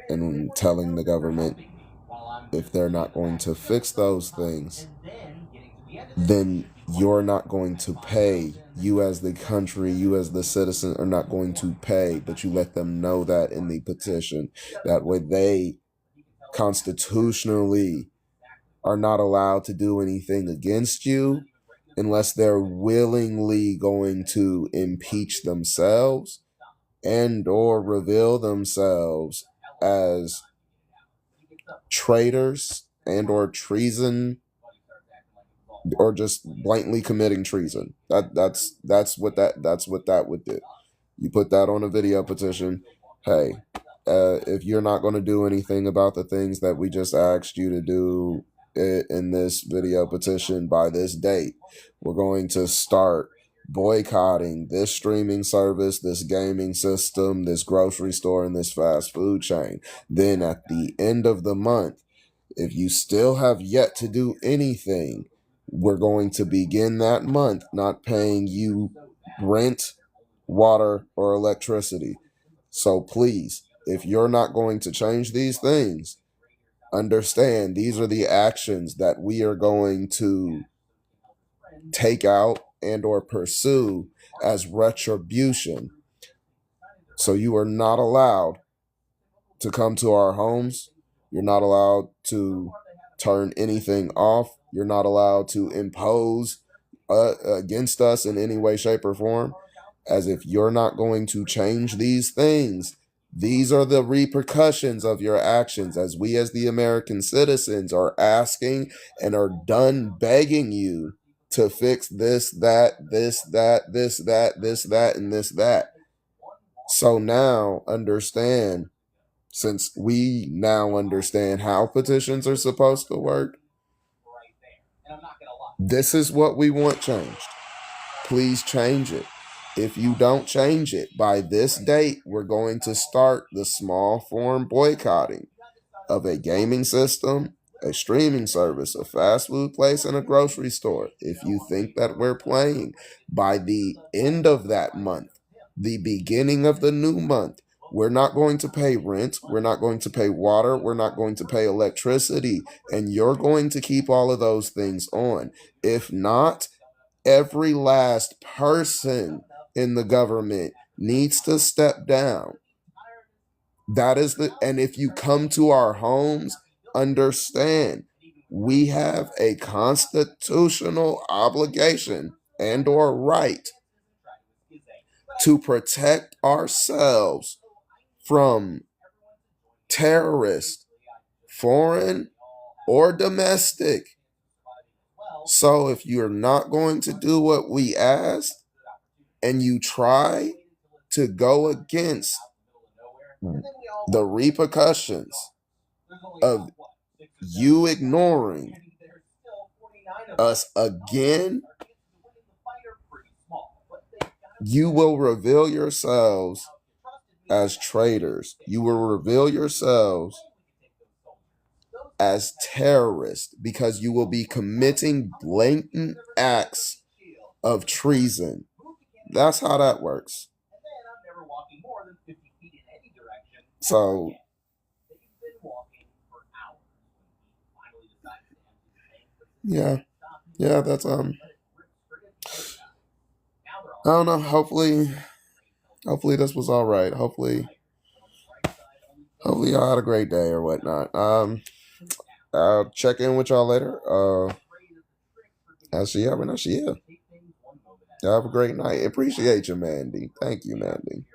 and telling the government if they're not going to fix those things, then you're not going to pay. You as the country, you as the citizen are not going to pay, but you let them know that in the petition. That way they constitutionally are not allowed to do anything against you unless they're willingly going to impeach themselves and or reveal themselves as traitors and or treason, or just blatantly committing treason. That's what that would do. You put that on a video petition. Hey, if you're not going to do anything about the things that we just asked you to do in this video petition by this date, we're going to start boycotting this streaming service, this gaming system, this grocery store, and this fast food chain. Then at the end of the month, if you still have yet to do anything, we're going to begin that month not paying you rent, water, or electricity. So please, if you're not going to change these things, understand these are the actions that we are going to take out and or pursue as retribution. So you are not allowed to come to our homes. You're not allowed to turn anything off. You're not allowed to impose against us in any way, shape, or form. As if you're not going to change these things, these are the repercussions of your actions, as we as the American citizens are asking and are done begging you to fix this, that, this, that, this, that, this, that, and this, that. So now understand, since we now understand how petitions are supposed to work, this is what we want changed. Please change it. If you don't change it by this date, we're going to start the small form boycotting of a gaming system, a streaming service, a fast food place, and a grocery store. If you think that we're playing, by the end of that month, the beginning of the new month, We're not going to pay rent. We're not going to pay water. We're not going to pay electricity. And you're going to keep all of those things on. If not, every last person in the government needs to step down. And if you come to our homes, understand we have a constitutional obligation and or right to protect ourselves from terrorists, foreign or domestic. So if you're not going to do what we asked and you try to go against the repercussions of you ignoring us again, you will reveal yourselves as traitors. You will reveal yourselves as terrorists because you will be committing blatant acts of treason. That's how that works. So, yeah, that's I don't know. Hopefully this was all right. Hopefully y'all had a great day or whatnot. I'll check in with y'all later. I'll see y'all when I see you. Y'all have a great night. Appreciate you, Mandy. Thank you, Mandy.